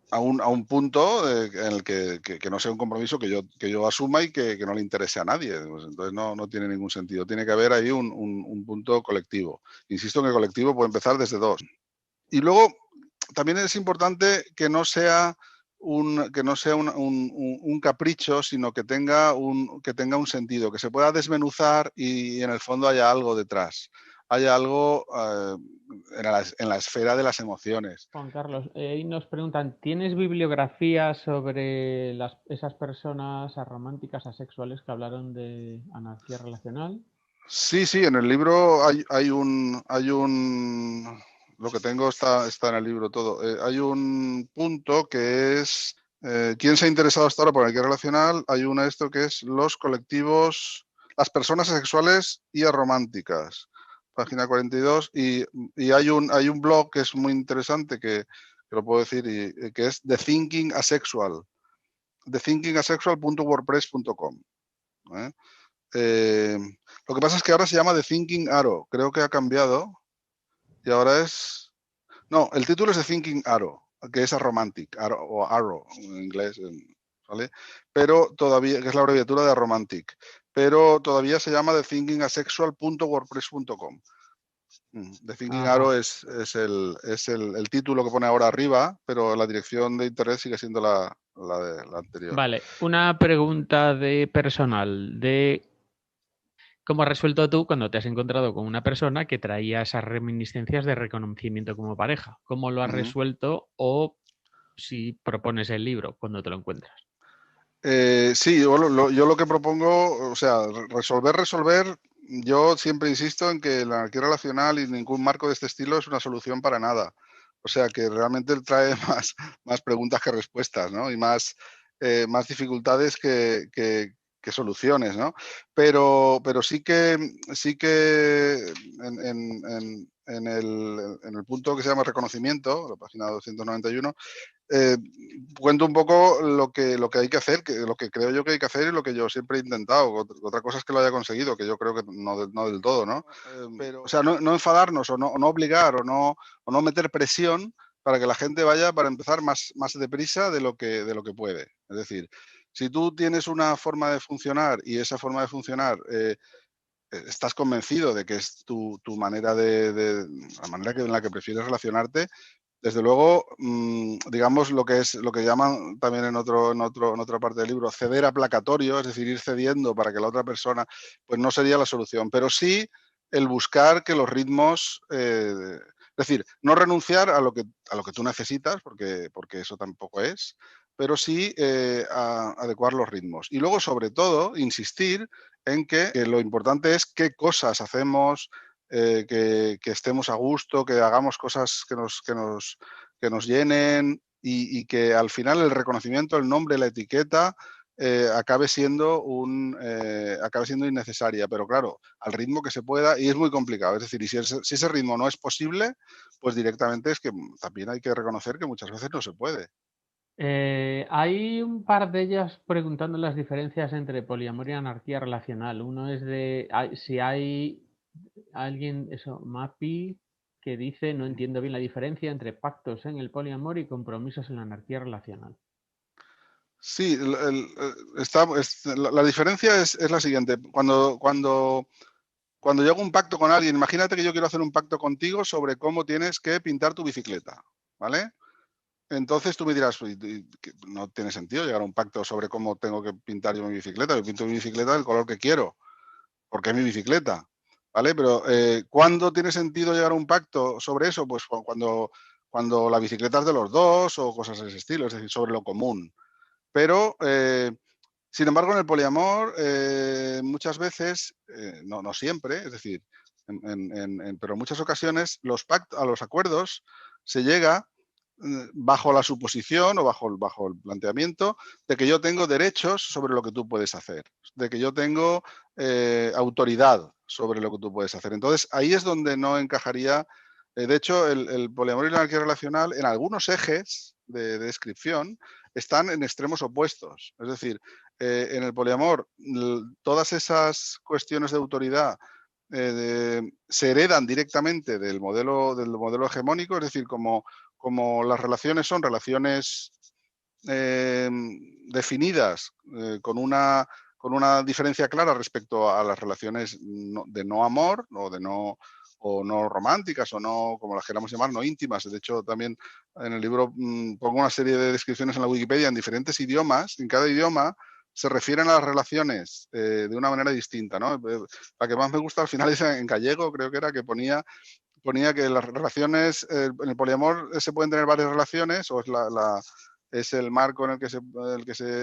a un punto en el que no sea un compromiso que yo asuma y que no le interese a nadie. Pues entonces no tiene ningún sentido. Tiene que haber ahí un punto colectivo. Insisto en que el colectivo puede empezar desde dos. Y luego también es importante que no sea un capricho, sino que tenga un sentido, que se pueda desmenuzar y en el fondo haya algo detrás. Haya algo en la esfera de las emociones. Juan Carlos, ahí nos preguntan, ¿tienes bibliografía sobre esas personas arománticas asexuales que hablaron de anarquía relacional? Sí, sí, en el libro lo que tengo está en el libro todo. Hay un punto que es, ¿quién se ha interesado hasta ahora por el que relacional? Hay una esto que es los colectivos, las personas asexuales y arománticas, página 42, y hay un blog que es muy interesante que lo puedo decir, que es The Thinking Asexual, thethinkingasexual.wordpress.com. ¿Eh? Eh, lo que pasa es que ahora se llama The Thinking Arrow. Creo que ha cambiado y ahora es. No, el título es The Thinking Arrow. que es aromantic, o arrow en inglés, ¿vale? Pero todavía, que es la abreviatura de aromantic, pero todavía se llama thethinkingasexual.wordpress.com. The Thinking Arrow es el título que pone ahora arriba, pero la dirección de internet sigue siendo la anterior. Vale, una pregunta de personal, de cómo has resuelto tú cuando te has encontrado con una persona que traía esas reminiscencias de reconocimiento como pareja. ¿Cómo lo has resuelto o si propones el libro cuando te lo encuentras? Sí, yo lo que propongo, o sea, resolver, yo siempre insisto en que la anarquía relacional y ningún marco de este estilo es una solución para nada. O sea, que realmente trae más preguntas que respuestas, ¿no? Y más dificultades que soluciones, ¿no? Pero sí que en el punto que se llama reconocimiento, la página 291, cuento un poco lo que hay que hacer, lo que creo yo que hay que hacer y lo que yo siempre he intentado. Otra cosa es que lo haya conseguido, que yo creo que no del todo, ¿no? Pero, o sea, no enfadarnos o no obligar o no meter presión para que la gente vaya, para empezar, más deprisa de lo que puede. Es decir, si tú tienes una forma de funcionar y esa forma de funcionar estás convencido de que es tu manera la manera en la que prefieres relacionarte, desde luego, digamos lo que llaman también en otra parte del libro, ceder aplacatorio, es decir, ir cediendo para que la otra persona, pues no sería la solución, pero sí el buscar que los ritmos, es decir, no renunciar a lo que tú necesitas, porque eso tampoco es, pero sí adecuar los ritmos. Y luego, sobre todo, insistir en que lo importante es qué cosas hacemos, que estemos a gusto, que hagamos cosas que nos llenen y que al final el reconocimiento, el nombre, la etiqueta acabe siendo innecesaria, pero claro, al ritmo que se pueda, y es muy complicado. Es decir, y si ese ritmo no es posible, pues directamente es que también hay que reconocer que muchas veces no se puede. Hay un par de ellas preguntando las diferencias entre poliamor y anarquía relacional. Uno es de si hay alguien, eso, Mapi, que dice no entiendo bien la diferencia entre pactos en el poliamor y compromisos en la anarquía relacional. Sí, la diferencia es la siguiente. Cuando yo hago un pacto con alguien, imagínate que yo quiero hacer un pacto contigo sobre cómo tienes que pintar tu bicicleta, ¿vale? Entonces tú me dirás, que no tiene sentido llegar a un pacto sobre cómo tengo que pintar yo mi bicicleta. Yo pinto mi bicicleta del color que quiero, porque es mi bicicleta, ¿vale? Pero ¿cuándo tiene sentido llegar a un pacto sobre eso? Pues cuando la bicicleta es de los dos o cosas de ese estilo, es decir, sobre lo común. Pero, sin embargo, en el poliamor muchas veces, no siempre, es decir, pero en muchas ocasiones a los acuerdos se llega bajo la suposición o bajo el planteamiento de que yo tengo derechos sobre lo que tú puedes hacer, de que yo tengo autoridad sobre lo que tú puedes hacer. Entonces, ahí es donde no encajaría. De hecho, el poliamor y la anarquía relacional, en algunos ejes de descripción, están en extremos opuestos. Es decir, en el poliamor, todas esas cuestiones de autoridad se heredan directamente del modelo hegemónico, es decir, como las relaciones son relaciones definidas con una diferencia clara respecto a las relaciones de no amor o no románticas o no, como las queramos llamar, no íntimas. De hecho, también en el libro pongo una serie de descripciones en la Wikipedia en diferentes idiomas. En cada idioma se refieren a las relaciones de una manera distinta, ¿no? La que más me gusta al final es en gallego, creo que era, que ponía que las relaciones, en el poliamor se pueden tener varias relaciones, o es el marco en el que se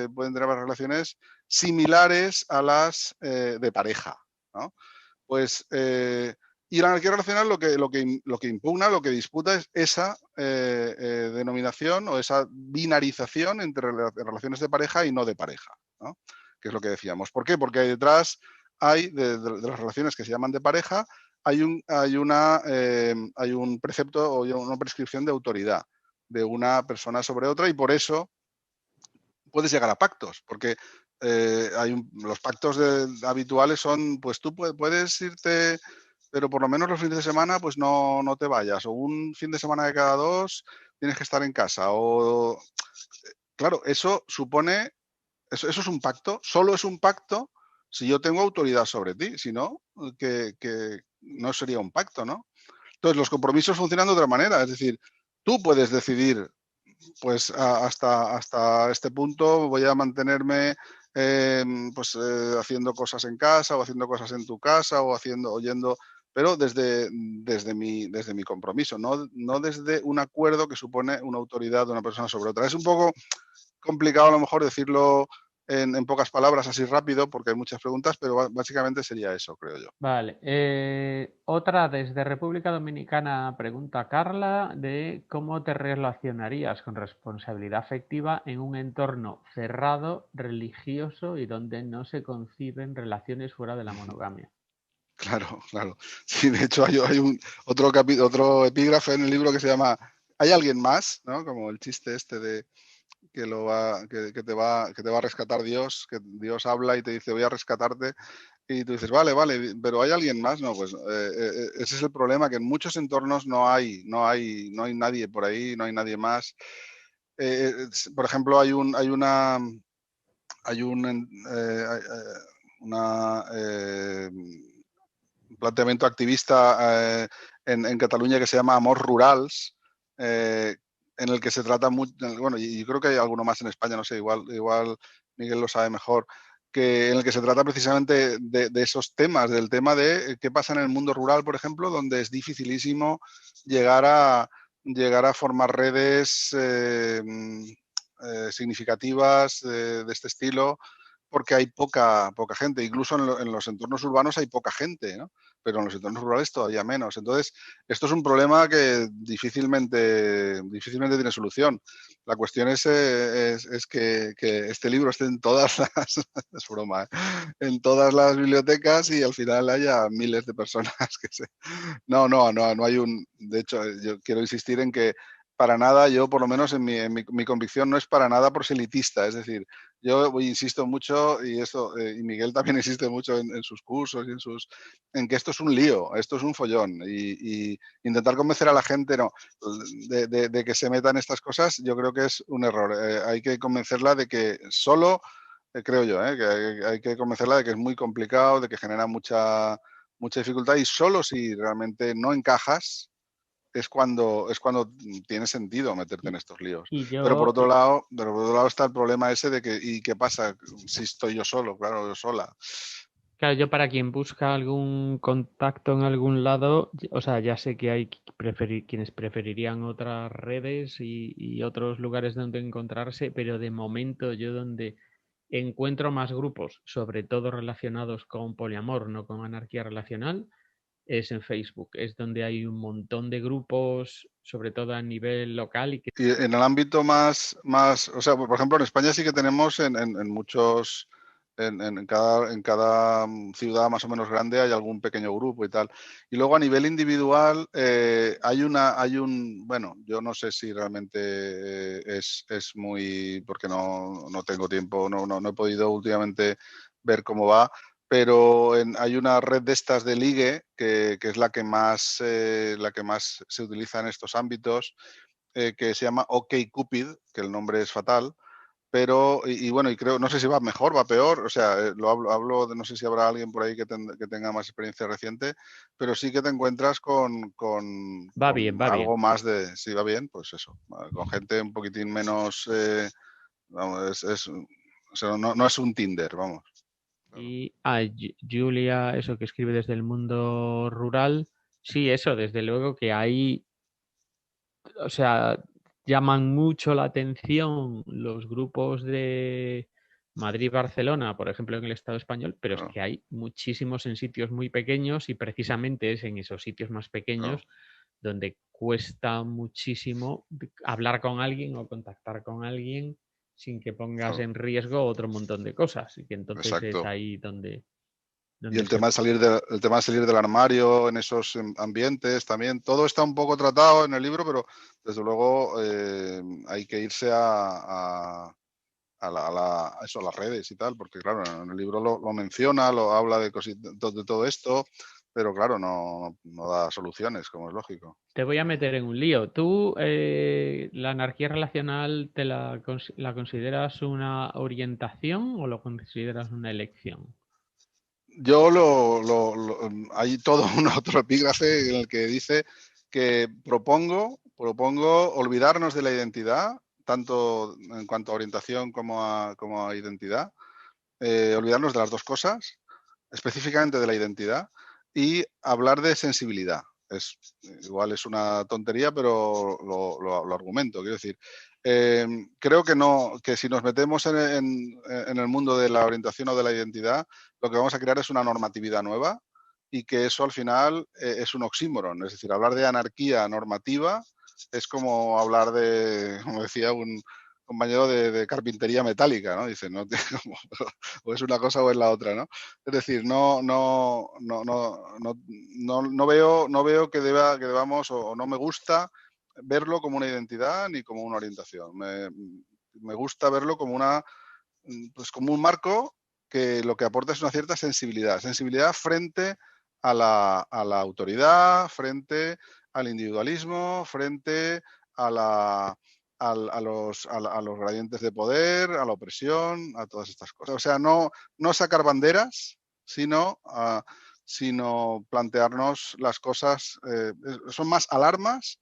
pueden tener varias relaciones similares a las de pareja, ¿no? Pues, y la anarquía relacional lo que impugna, lo que disputa es esa denominación o esa binarización entre relaciones de pareja y no de pareja, ¿no? Que es lo que decíamos. ¿Por qué? Porque detrás hay, de las relaciones que se llaman de pareja, hay un precepto o una prescripción de autoridad de una persona sobre otra, y por eso puedes llegar a pactos, porque los pactos habituales son, pues tú puedes irte pero por lo menos los fines de semana pues no te vayas, o un fin de semana de cada 2 tienes que estar en casa, o claro, eso supone, eso es un pacto, solo es un pacto si yo tengo autoridad sobre ti, si no, que no sería un pacto, ¿no? Entonces, los compromisos funcionan de otra manera, es decir, tú puedes decidir, pues hasta este punto voy a mantenerme haciendo cosas en casa o haciendo cosas en tu casa o oyendo, pero desde mi compromiso, no desde un acuerdo que supone una autoridad de una persona sobre otra. Es un poco complicado a lo mejor decirlo en pocas palabras así rápido porque hay muchas preguntas, pero básicamente sería eso, creo yo. Vale. Otra desde República Dominicana pregunta Carla de cómo te relacionarías con responsabilidad afectiva en un entorno cerrado, religioso y donde no se conciben relaciones fuera de la monogamia. Claro, claro. Sí, de hecho hay otro epígrafe en el libro que se llama ¿Hay alguien más? ¿No? Como el chiste este de que te va a rescatar Dios, que Dios habla y te dice voy a rescatarte y tú dices vale, pero ¿hay alguien más? No, pues ese es el problema, que en muchos entornos no hay nadie por ahí, no hay nadie más. Por ejemplo, hay una, un planteamiento activista en Cataluña que se llama Amors Rurals, en el que se trata mucho, bueno, y creo que hay alguno más en España, no sé, igual Miguel lo sabe mejor, que en el que se trata precisamente de esos temas, del tema de qué pasa en el mundo rural, por ejemplo, donde es dificilísimo llegar a formar redes significativas de este estilo, porque hay poca gente. Incluso en los entornos urbanos hay poca gente, ¿no? Pero en los entornos rurales todavía menos. Entonces, esto es un problema que difícilmente tiene solución. La cuestión es que este libro esté en todas las, es broma, ¿eh? En todas las bibliotecas y al final haya miles de personas que se... No hay un... De hecho, yo quiero insistir en que para nada, yo por lo menos mi convicción no es para nada proselitista, es decir, yo insisto mucho, y eso, y Miguel también insiste mucho en sus cursos y en que esto es un lío, esto es un follón, y intentar convencer a la gente no, de que se meta en estas cosas, yo creo que es un error. Hay que convencerla de que solo, creo yo, que hay que convencerla de que es muy complicado, de que genera mucha dificultad, y solo si realmente no encajas, es cuando tiene sentido meterte Y, en estos líos. y Pero por yo, otro lado, está el problema ese de que, ¿y qué pasa si estoy yo solo? Claro, yo sola. claro, yo para quien busca algún contacto en algún lado, o sea, ya sé que hay quienes preferirían otras redes y otros lugares donde encontrarse, pero de momento yo donde encuentro más grupos, sobre todo relacionados con poliamor, no con anarquía relacional, es en Facebook. Es donde hay un montón de grupos, sobre todo a nivel local y que... Y en el ámbito o sea, por ejemplo, en España sí que tenemos en muchos, en cada ciudad más o menos grande hay algún pequeño grupo y tal. Y luego a nivel individual bueno, yo no sé si realmente es muy, porque no tengo tiempo, no he podido últimamente ver cómo va, pero hay una red de estas de ligue que es la que más se utiliza en estos ámbitos, que se llama OkCupid, que el nombre es fatal, pero, y bueno, y creo, no sé si va mejor, va peor, o sea, lo hablo de, no sé si habrá alguien por ahí que tenga más experiencia reciente, pero sí que te encuentras Va con bien, va bien. algo más de, si va bien, pues eso, con gente un poquitín menos, vamos, o sea, no es un Tinder, vamos. Claro. Y Julia, eso que escribe desde el mundo rural, sí, eso, desde luego que hay, o sea, llaman mucho la atención los grupos de Madrid-Barcelona, por ejemplo, en el Estado español, pero es Claro, que hay muchísimos en sitios muy pequeños y precisamente es en esos sitios más claro, pequeños donde cuesta muchísimo hablar con alguien o contactar con alguien sin que pongas claro, en riesgo otro montón de cosas. Y que entonces es exacto. ahí Y donde el se... tema de salir del armario en esos ambientes también, todo está un poco tratado en el libro, pero desde luego hay que irse a las redes y tal, porque claro, en el libro lo menciona, lo habla de todo esto, pero claro, no da soluciones, como es lógico. Te voy a meter en un lío. ¿Tú la anarquía relacional la consideras una orientación o lo consideras una elección? Yo hay todo un otro epígrafe en el que dice que propongo olvidarnos de la identidad, tanto en cuanto a orientación como a identidad, olvidarnos de las dos cosas, específicamente de la identidad, y hablar de sensibilidad. Igual es una tontería, pero lo argumento. Quiero decir, creo que si nos metemos en el mundo de la orientación o de la identidad, lo que vamos a crear es una normatividad nueva y que eso al final es un oxímoron. Es decir, hablar de anarquía normativa es como hablar de, como decía un compañero de carpintería metálica, ¿no? Dice, no, o es una cosa o es la otra, ¿no? Es decir, no veo que debamos o no me gusta verlo como una identidad ni como una orientación. Me gusta verlo como pues como un marco que lo que aporta es una cierta sensibilidad frente a la autoridad, frente al individualismo, frente a la a los gradientes de poder, a la opresión, a todas estas cosas. O sea, no sacar banderas, sino, sino plantearnos las cosas. Son más alarmas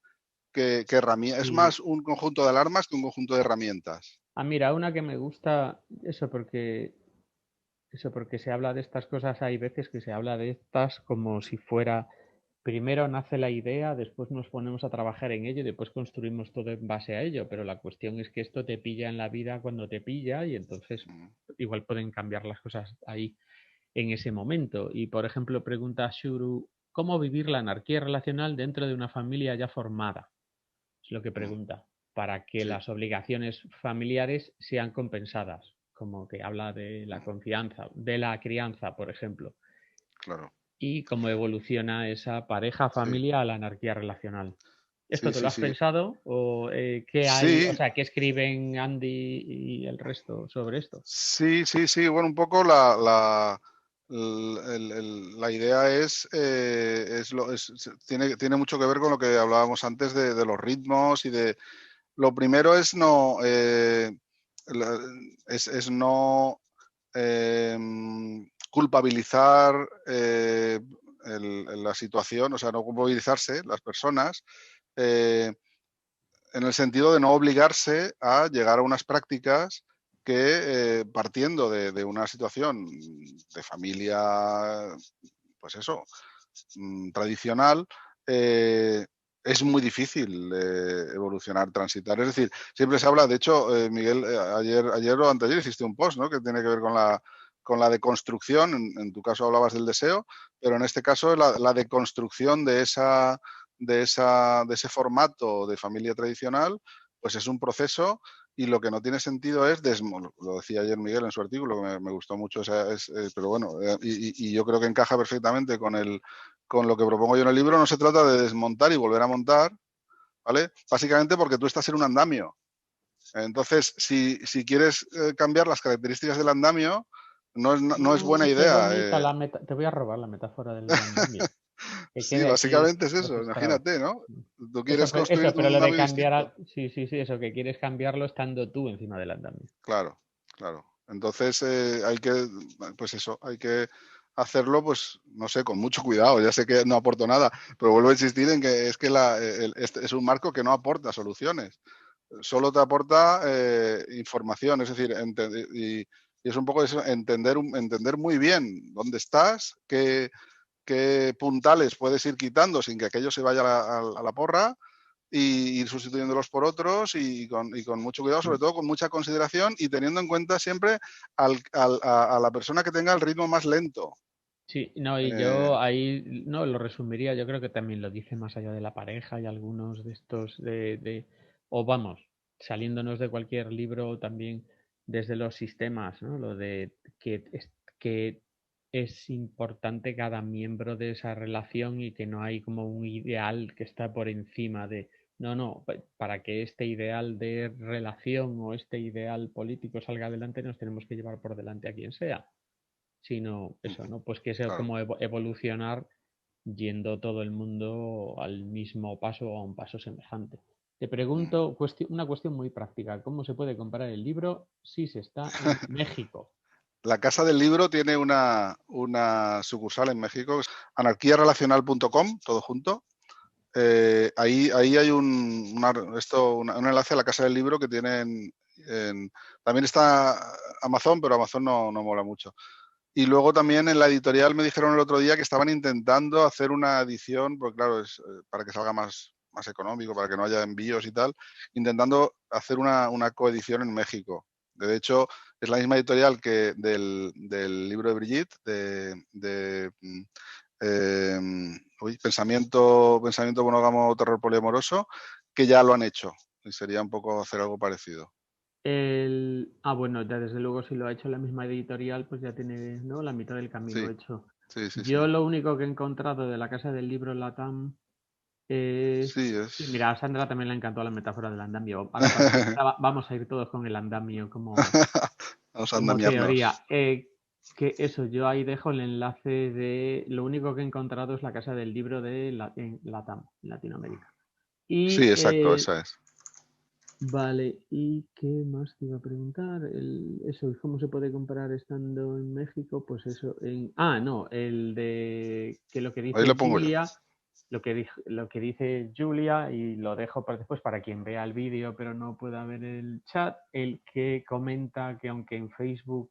que herramientas. Es Sí. más un conjunto de alarmas que un conjunto de herramientas. Ah, mira, una que me gusta, eso porque se habla de estas cosas, hay veces que se habla de estas como si fuera, primero nace la idea, después nos ponemos a trabajar en ello y después construimos todo en base a ello, pero la cuestión es que esto te pilla en la vida cuando te pilla y entonces Mm, igual pueden cambiar las cosas ahí en ese momento. Y por ejemplo, pregunta Shuru, ¿cómo vivir la anarquía relacional dentro de una familia ya formada? Es lo que mm, pregunta, para que sí, las obligaciones familiares sean compensadas, como que habla de la mm, confianza, de la crianza, por ejemplo, claro. y cómo evoluciona esa pareja Sí, familia a la anarquía relacional. ¿Esto sí, te lo sí, has sí. pensado? ¿O qué hay, o Sí, sea, qué escriben Andy y el resto sobre esto? sí, sí, sí. Bueno, un poco la idea tiene mucho que ver con lo que hablábamos antes de los ritmos y de. Lo primero es no. La- es no culpabilizar la situación, o sea, no culpabilizarse las personas. eh, en el sentido de no obligarse a llegar a unas prácticas que, partiendo de una situación de familia, pues eso, tradicional, es muy difícil evolucionar, transitar. Es decir, siempre se habla, de hecho, Miguel, ayer o anteayer hiciste un post, ¿no? Que tiene que ver con la deconstrucción. En tu caso hablabas del deseo, pero en este caso la deconstrucción de ese formato de familia tradicional, pues es un proceso y lo que no tiene sentido es, lo decía ayer Miguel en su artículo, que me gustó mucho, pero bueno, y yo creo que encaja perfectamente con lo que propongo yo en el libro. No se trata de desmontar y volver a montar, ¿vale? Básicamente porque tú estás en un andamio. Entonces, si quieres cambiar las características del andamio, no es buena Qué idea. bonita te voy a robar la metáfora del andamio. Que Sí, quede aquí básicamente es eso, registrado. imagínate, ¿no? Tú Eso, quieres construir eso, un pero lo de andamio cambiar, distinto. sí, sí, sí, eso, que quieres cambiarlo estando tú encima del andamio. Claro, claro. Entonces pues eso, hay que hacerlo, pues, no sé, con mucho cuidado. Ya sé que no aporto nada, pero vuelvo a insistir en que es que este es un marco que no aporta soluciones, solo te aporta información, es decir, y es un poco eso, entender muy bien dónde estás, qué puntales puedes ir quitando sin que aquello se vaya a la porra y ir sustituyéndolos por otros y con mucho cuidado, sobre Mm. todo con mucha consideración y teniendo en cuenta siempre a la persona que tenga el ritmo más lento. Sí, no, y Eh, yo ahí no lo resumiría, yo creo que también lo dice más allá de la pareja y algunos de estos o vamos, saliéndonos de cualquier libro también desde los sistemas, ¿no? Lo de que es importante cada miembro de esa relación y que no hay como un ideal que está por encima de, no, no, para que este ideal de relación o este ideal político salga adelante nos tenemos que llevar por delante a quien sea, sino eso, ¿no? Pues que sea claro, como evolucionar yendo todo el mundo al mismo paso o a un paso semejante. Te Mm. pregunto una cuestión muy práctica. ¿Cómo se puede comprar el libro si se está en México? La Casa del Libro tiene una sucursal en México, anarquiarelacional.com, todo junto. Ahí hay un enlace a la Casa del Libro que tienen. También está Amazon, pero Amazon no mola mucho. Y luego también en la editorial me dijeron el otro día que estaban intentando hacer una edición, porque claro, es para que salga más económico, para que no haya envíos y tal, intentando hacer una coedición en México. De hecho, es la misma editorial que del libro de Brigitte, eh, Pensamiento monógamo, terror poliamoroso, que ya lo han hecho. Y sería un poco hacer algo parecido. Bueno, ya desde luego si lo ha hecho la misma editorial, pues ya tiene, ¿no?, la mitad del camino Sí, hecho. sí. Yo lo único que he encontrado de la Casa del Libro Latam es... Sí, Sí, mira, a es. Sandra también le encantó la metáfora del andamio. Ahora vamos a ir todos con el andamio Vamos a como teoría. andamiarnos. Que eso, yo ahí dejo el enlace de... Lo único que he encontrado es la Casa del Libro en Latam, en Latinoamérica. Sí, Y exacto, esa es. vale, ¿y qué más te iba a preguntar? Eso, ¿cómo se puede comprar estando en México? Pues eso, no, el de que lo que Ahí dice lo pongo yo. Julia, lo que dice Julia, y lo dejo para después para quien vea el vídeo pero no pueda ver el chat, el que comenta que aunque en Facebook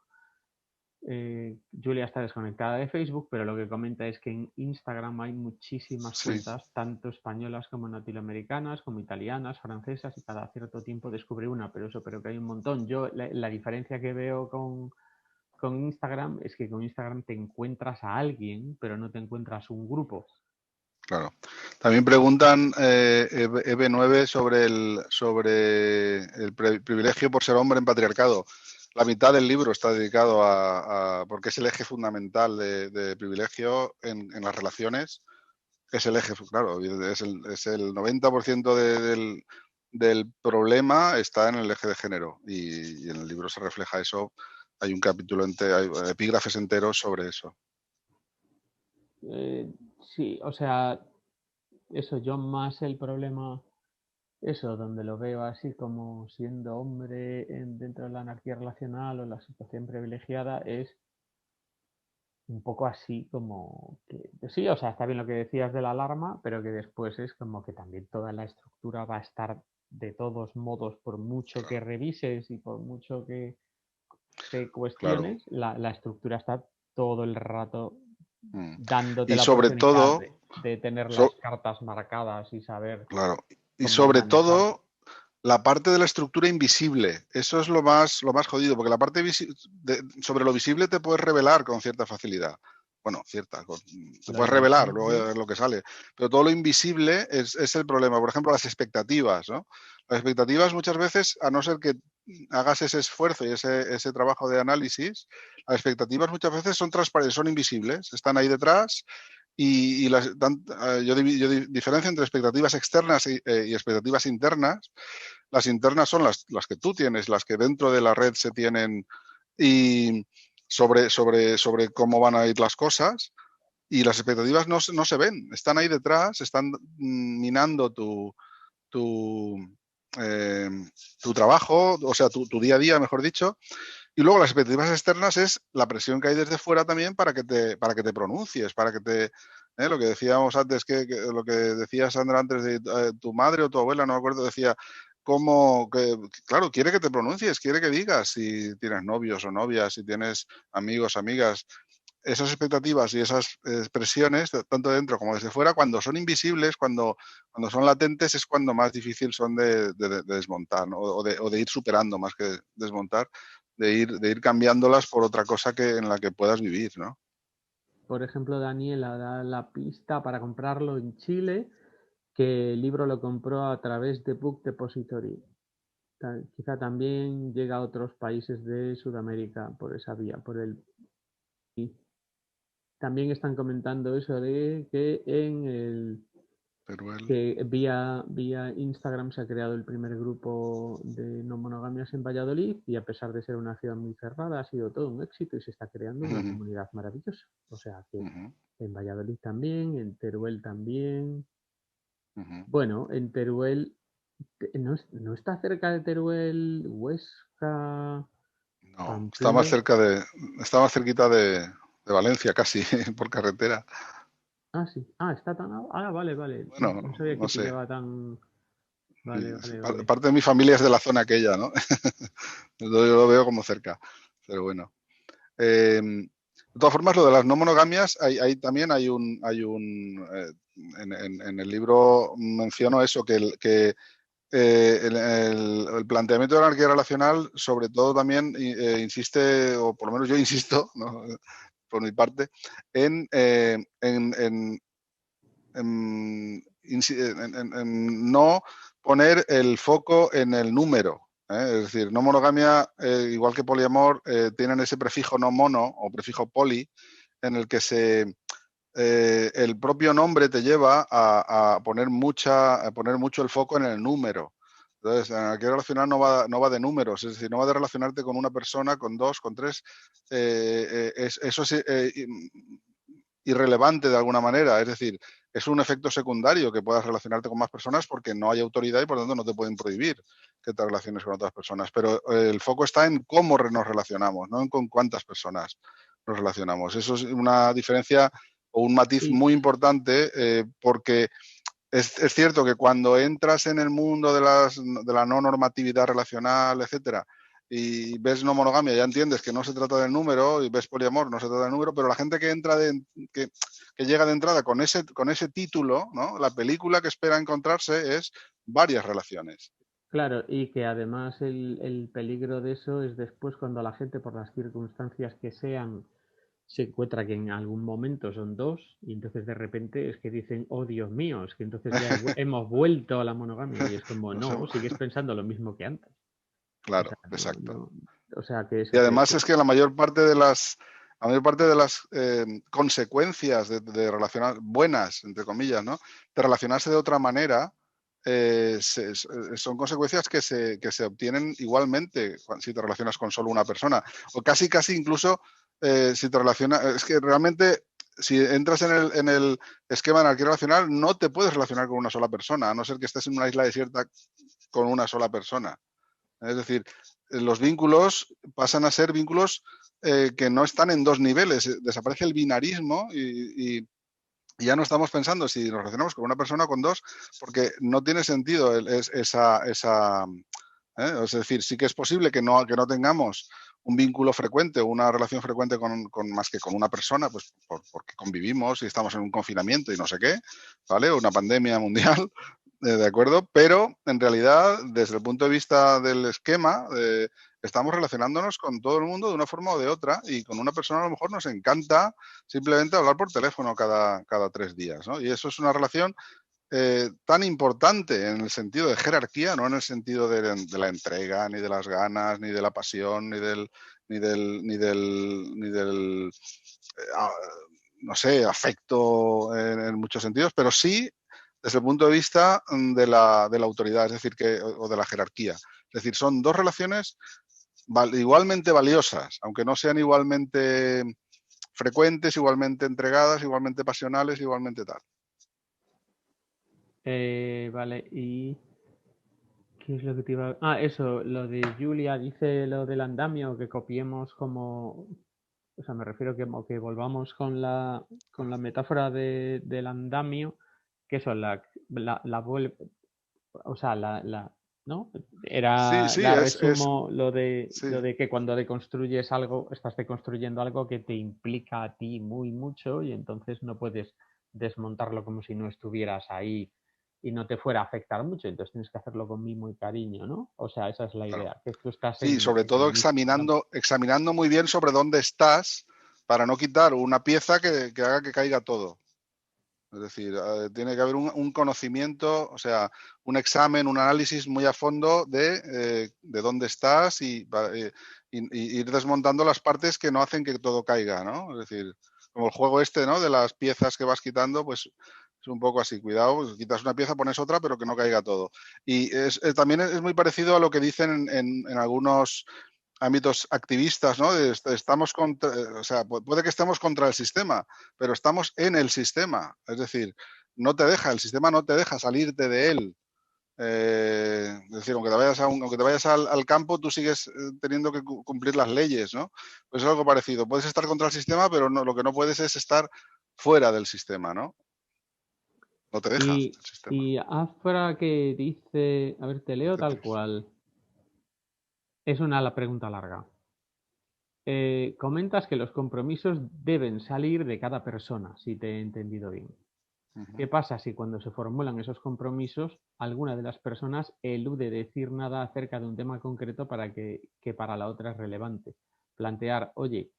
Julia está desconectada de Facebook, pero lo que comenta es que en Instagram hay muchísimas Sí, cuentas, tanto españolas como latinoamericanas, como italianas, francesas, y cada cierto tiempo descubre una, pero que hay un montón. Yo la diferencia que veo con Instagram es que con Instagram te encuentras a alguien, pero no te encuentras un grupo. claro. También preguntan EB9 sobre el privilegio por ser hombre en patriarcado. La mitad del libro está dedicado porque es el eje fundamental de privilegio en las relaciones. Es el eje, claro, es el 90% del problema está en el eje de género y en el libro se refleja eso. Hay un capítulo entero, hay epígrafes enteros sobre eso. Eh, sí, o sea, eso, yo más el problema, eso, donde lo veo así como siendo hombre dentro de la anarquía relacional o la situación privilegiada, es un poco así como que, sí, o sea, está bien lo que decías de la alarma, pero que después es como que también toda la estructura va a estar de todos modos, por mucho que Claro, revises y por mucho que te claro. cuestiones, la estructura está todo el rato Mm. dándote Y la sobre oportunidad todo, de tener las so- cartas marcadas y saber claro, y cómo sobre manejarlas. todo la parte de la estructura invisible. Eso es lo más jodido, porque la parte sobre lo visible te puedes revelar con cierta facilidad. Bueno, te Lo puedes revelar, luego invisible, es lo que sale. Pero todo lo invisible es el problema. Por ejemplo, las expectativas, ¿no? Las expectativas muchas veces, a no ser que hagas ese esfuerzo y ese trabajo de análisis, las expectativas muchas veces son transparentes, son invisibles, están ahí detrás yo diferencio entre expectativas externas y expectativas internas. Las internas son las que tú tienes, las que dentro de la red se tienen y sobre cómo van a ir las cosas. Y las expectativas no se ven, están ahí detrás, están minando tu, eh, tu trabajo, o sea, tu día a día, mejor dicho. Y luego las expectativas externas es la presión que hay desde fuera también para que te pronuncies, lo que decíamos antes, lo que decía Sandra antes de tu madre o tu abuela, no me acuerdo, decía, claro, quiere que te pronuncies, quiere que digas si tienes novios o novias, si tienes amigos, amigas. Esas expectativas y esas presiones, tanto dentro como desde fuera, cuando son invisibles, cuando son latentes, es cuando más difícil son de desmontar, ¿no? o de ir superando más que desmontar, de ir cambiándolas por otra cosa en la que puedas vivir, ¿no? por ejemplo, Daniela da la pista para comprarlo en Chile, que el libro lo compró a través de Book Depository. Quizá también llega a otros países de Sudamérica por esa vía, por el... También están comentando eso de que en el... Teruel. que vía Instagram se ha creado el primer grupo de no monogamias en Valladolid y a pesar de ser una ciudad muy cerrada ha sido todo un éxito y se está creando una Ujú, comunidad maravillosa. O sea que ujú, en Valladolid también, en Teruel también. ujú. Bueno, en Teruel, no está cerca de Teruel, Huesca, No, Pamplona. está más cerquita de Valencia casi, por carretera. Ah, sí. Ah, está tan. Ah, vale, vale. Bueno, No sabía que no sé. pillaba tan. Vale, vale, vale. Parte de mi familia es de la zona aquella, ¿no? Yo lo veo como cerca, pero bueno. De todas formas, lo de las no monogamias, también en el libro menciono eso, el planteamiento de la anarquía relacional, sobre todo también insiste, o por lo menos yo insisto, ¿no? Por mi parte, en, en no poner el foco en el número. Es decir, no monogamia, igual que poliamor, tienen ese prefijo no mono o prefijo poli, en el que el propio nombre te lleva a poner mucho el foco en el número. Entonces, la anarquía relacional no va de números, es decir, no va de relacionarte con una persona, con dos, con tres. Eso es irrelevante de alguna manera, es decir, es un efecto secundario que puedas relacionarte con más personas porque no hay autoridad y por lo tanto no te pueden prohibir que te relaciones con otras personas. Pero el foco está en cómo nos relacionamos, no en con cuántas personas nos relacionamos. Eso es una diferencia o un matiz Y, muy importante porque es cierto que cuando entras en el mundo de la no normatividad relacional, etcétera, y ves no monogamia, ya entiendes que no se trata del número, y ves poliamor, no se trata del número, pero la gente que entra que llega de entrada con ese título, ¿no? La película que espera encontrarse es varias relaciones. claro, y que además el peligro de eso es después cuando la gente, por las circunstancias que sean, se encuentra que en algún momento son dos, y entonces de repente es que dicen, oh Dios mío, es que entonces ya hemos vuelto a la monogamia, y es como, No sé, no, sigues pensando lo mismo que antes. O sea, claro, no, exacto. no, o sea que Y eso, además es que la mayor parte de las consecuencias de relacionar, buenas, entre comillas, ¿no? De relacionarse de otra manera, son consecuencias que se obtienen igualmente si te relacionas con solo una persona. O casi, casi incluso si te relacionas. Es que realmente, si entras en el esquema de anarquía relacional, no te puedes relacionar con una sola persona, a no ser que estés en una isla desierta con una sola persona. Es decir, los vínculos pasan a ser vínculos que no están en dos niveles. Desaparece el binarismo y ya no estamos pensando si nos relacionamos con una persona o con dos, porque no tiene sentido esa es decir, sí que es posible que no tengamos un vínculo frecuente o una relación frecuente más que con una persona, pues porque convivimos y estamos en un confinamiento y no sé qué, ¿vale? Una pandemia mundial, de acuerdo, pero en realidad, desde el punto de vista del esquema, estamos relacionándonos con todo el mundo de una forma o de otra y con una persona a lo mejor nos encanta simplemente hablar por teléfono cada 3 días, ¿no? Y eso es una relación tan importante en el sentido de jerarquía, no en el sentido de la entrega, ni de las ganas, ni de la pasión, ni del ah, no sé, afecto en muchos sentidos, pero sí desde el punto de vista de la autoridad, es decir, o de la jerarquía. Es decir, son dos relaciones igualmente valiosas, aunque no sean igualmente frecuentes, igualmente entregadas, igualmente pasionales, igualmente tal. vale, y ¿qué es lo que te iba a... Ah, eso, lo de Julia dice lo del andamio, que copiemos como... O sea, me refiero que volvamos con la metáfora del andamio, que eso, o sea, ¿no? Sí, Era, sí, la resumo sí, lo de que cuando deconstruyes algo, estás deconstruyendo algo que te implica a ti muy mucho y entonces no puedes desmontarlo como si no estuvieras ahí y no te fuera a afectar mucho, entonces tienes que hacerlo con mimo y cariño, ¿no? O sea, esa es la claro. idea, que tú estás Sí, sobre en el todo mismo andamio. examinando muy bien sobre dónde estás para no quitar una pieza que haga que caiga todo. Es decir, tiene que haber un conocimiento, o sea, un examen, un análisis muy a fondo de dónde estás y ir desmontando las partes que no hacen que todo caiga, ¿no? Es decir, como el juego este, ¿no? De las piezas que vas quitando, pues Es un poco así, cuidado, pues, quitas una pieza, pones otra, pero que no caiga todo. Y también es muy parecido a lo que dicen en algunos ámbitos activistas, ¿no? Estamos contra, o sea, puede que estemos contra el sistema, pero estamos en el sistema. Es decir, el sistema no te deja salirte de él. Es decir, aunque te vayas al campo, tú sigues teniendo que cumplir las leyes, ¿no? Pues es algo parecido. Puedes estar contra el sistema, pero no, lo que no puedes es estar fuera del sistema, ¿no? No te deja Y, el sistema. y Afra que dice, a ver, te leo tal cual. Es una la pregunta larga. Comentas que los compromisos deben salir de cada persona, si te he entendido bien. Ujú. ¿Qué pasa si cuando se formulan esos compromisos alguna de las personas elude decir nada acerca de un tema concreto que para la otra es relevante? Plantear, oye,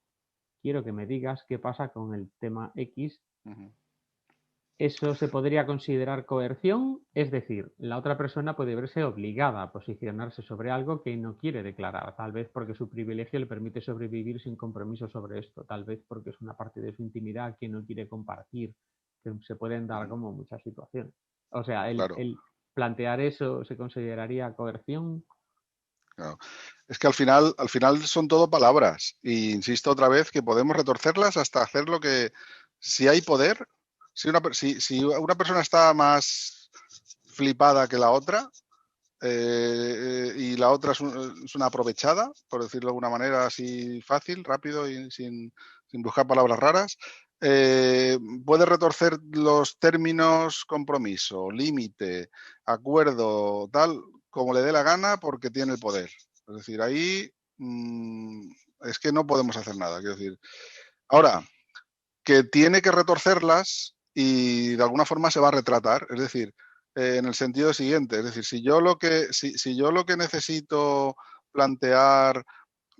quiero que me digas qué pasa con el tema X. Ujú. ¿Eso se podría considerar coerción? Es decir, la otra persona puede verse obligada a posicionarse sobre algo que no quiere declarar, tal vez porque su privilegio le permite sobrevivir sin compromiso sobre esto, tal vez porque es una parte de su intimidad que no quiere compartir, que se pueden dar Ujú. como muchas situaciones. O sea, Claro, el plantear eso se consideraría coerción. claro. Es que al final son todo palabras. Y insisto otra vez que podemos retorcerlas hasta hacer lo que, si hay poder, si una persona está más flipada que la otra, y la otra es una aprovechada, por decirlo de alguna manera así fácil, rápido y sin buscar palabras raras, puede retorcer los términos compromiso, límite, acuerdo, tal, como le dé la gana porque tiene el poder. Es decir, ahí es que no podemos hacer nada. Quiero decir, ahora, que tiene que retorcerlas y de alguna forma se va a retratar. Es decir, en el sentido siguiente, es decir, si yo lo que necesito plantear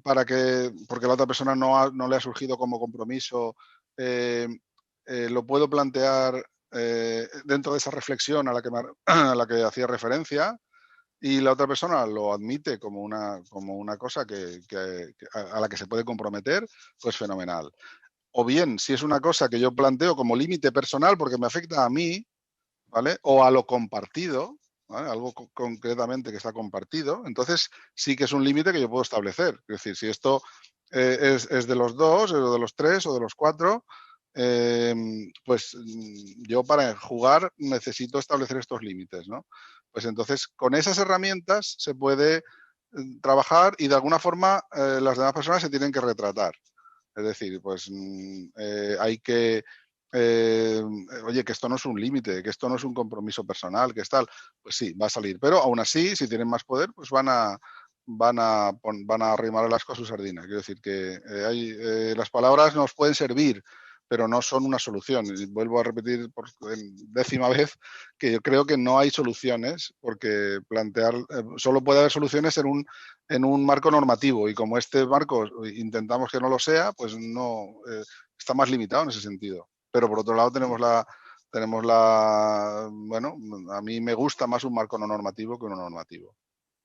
porque la otra persona no le ha surgido como compromiso, eh, lo puedo plantear dentro de esa reflexión a la que hacía referencia, y la otra persona lo admite como una cosa a la que se puede comprometer, pues fenomenal. O bien, si es una cosa que yo planteo como límite personal porque me afecta a mí, ¿vale? O a lo compartido, ¿vale? Algo concretamente que está compartido, entonces sí que es un límite que yo puedo establecer. Es decir, si esto es de los dos, o de los tres, o de los cuatro, eh, pues yo para jugar necesito establecer estos límites, ¿no? Pues entonces con esas herramientas se puede trabajar y de alguna forma las demás personas se tienen que retratar. Es decir, pues hay que, oye, que esto no es un límite, que esto no es un compromiso personal, que es tal, pues sí, va a salir. Pero aún así, si tienen más poder, pues van a arrimar el asco a su sardina. Quiero decir que las palabras nos pueden servir, pero no son una solución. Y vuelvo a repetir por décima vez que yo creo que no hay soluciones, porque solo puede haber soluciones en un marco normativo, y como este marco intentamos que no lo sea, pues no está más limitado en ese sentido. Pero por otro lado bueno, a mí me gusta más un marco no normativo que uno normativo.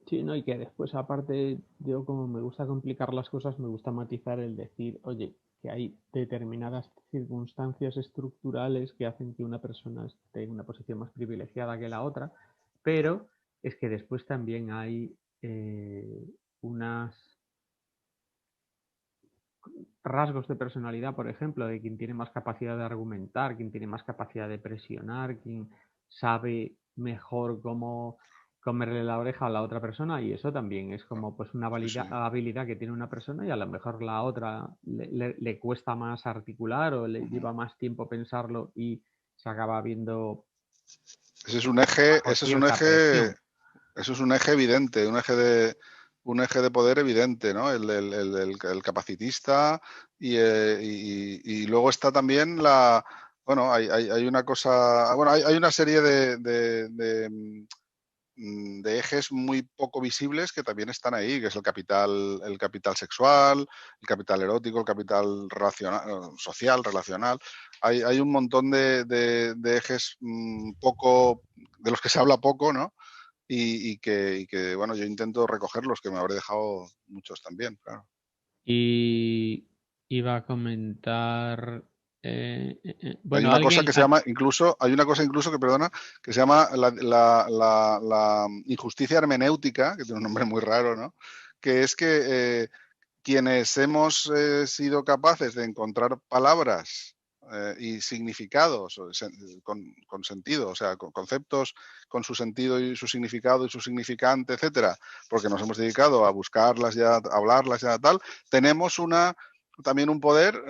Sí, no, y que después, aparte, yo como me gusta complicar las cosas, me gusta matizar el decir, oye, que hay determinadas circunstancias estructurales que hacen que una persona esté en una posición más privilegiada que la otra, pero es que después también hay unos rasgos de personalidad, por ejemplo, de quien tiene más capacidad de argumentar, quien tiene más capacidad de presionar, quien sabe mejor cómo comerle la oreja a la otra persona, y eso también es como pues una Sí, sí. habilidad que tiene una persona y a lo mejor la otra le cuesta más articular o le Uh-huh. lleva más tiempo pensarlo y se acaba viendo Ese es un eje, bajo cierta presión. eso es un eje evidente, un eje de poder evidente, ¿no? El capacitista y luego está también bueno, hay una cosa, bueno, hay una serie de ejes muy poco visibles que también están ahí, que es el capital sexual, el capital erótico, el capital social, relacional. Hay un montón de ejes de los que se habla poco, ¿no? Bueno, yo intento recogerlos, que me habré dejado muchos también, claro. Y iba a comentar. Hay Bueno, una cosa alguien... que se llama, incluso, hay una cosa incluso que, perdona, que se llama la injusticia hermenéutica, que tiene un nombre muy raro, ¿no? Que es que quienes hemos sido capaces de encontrar palabras y significados con sentido, o sea, con conceptos con su sentido y su significado y su significante, etcétera, porque nos hemos dedicado a buscarlas ya, a hablarlas ya tal, tenemos también un poder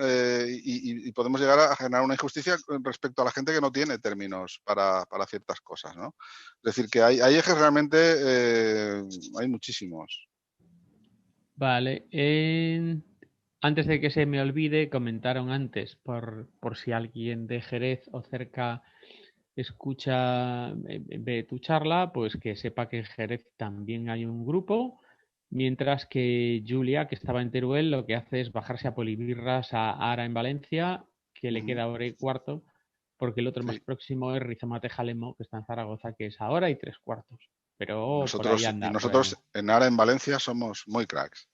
y podemos llegar a generar una injusticia respecto a la gente que no tiene términos para ciertas cosas, ¿no? Es decir, que hay ejes realmente, hay muchísimos. Vale. Antes de que se me olvide, comentaron antes, por si alguien de Jerez o cerca escucha, ve tu charla, pues que sepa que en Jerez también hay un grupo, mientras que Julia, que estaba en Teruel, lo que hace es bajarse a Polibirras a Ara en Valencia, que le queda hora y cuarto, porque el otro más Sí. próximo es Rizomate Jalemo, que está en Zaragoza, que es a hora y tres cuartos. Pero por ahí Y anda, por ahí nosotros anda. en Ara, en Valencia, somos muy cracks.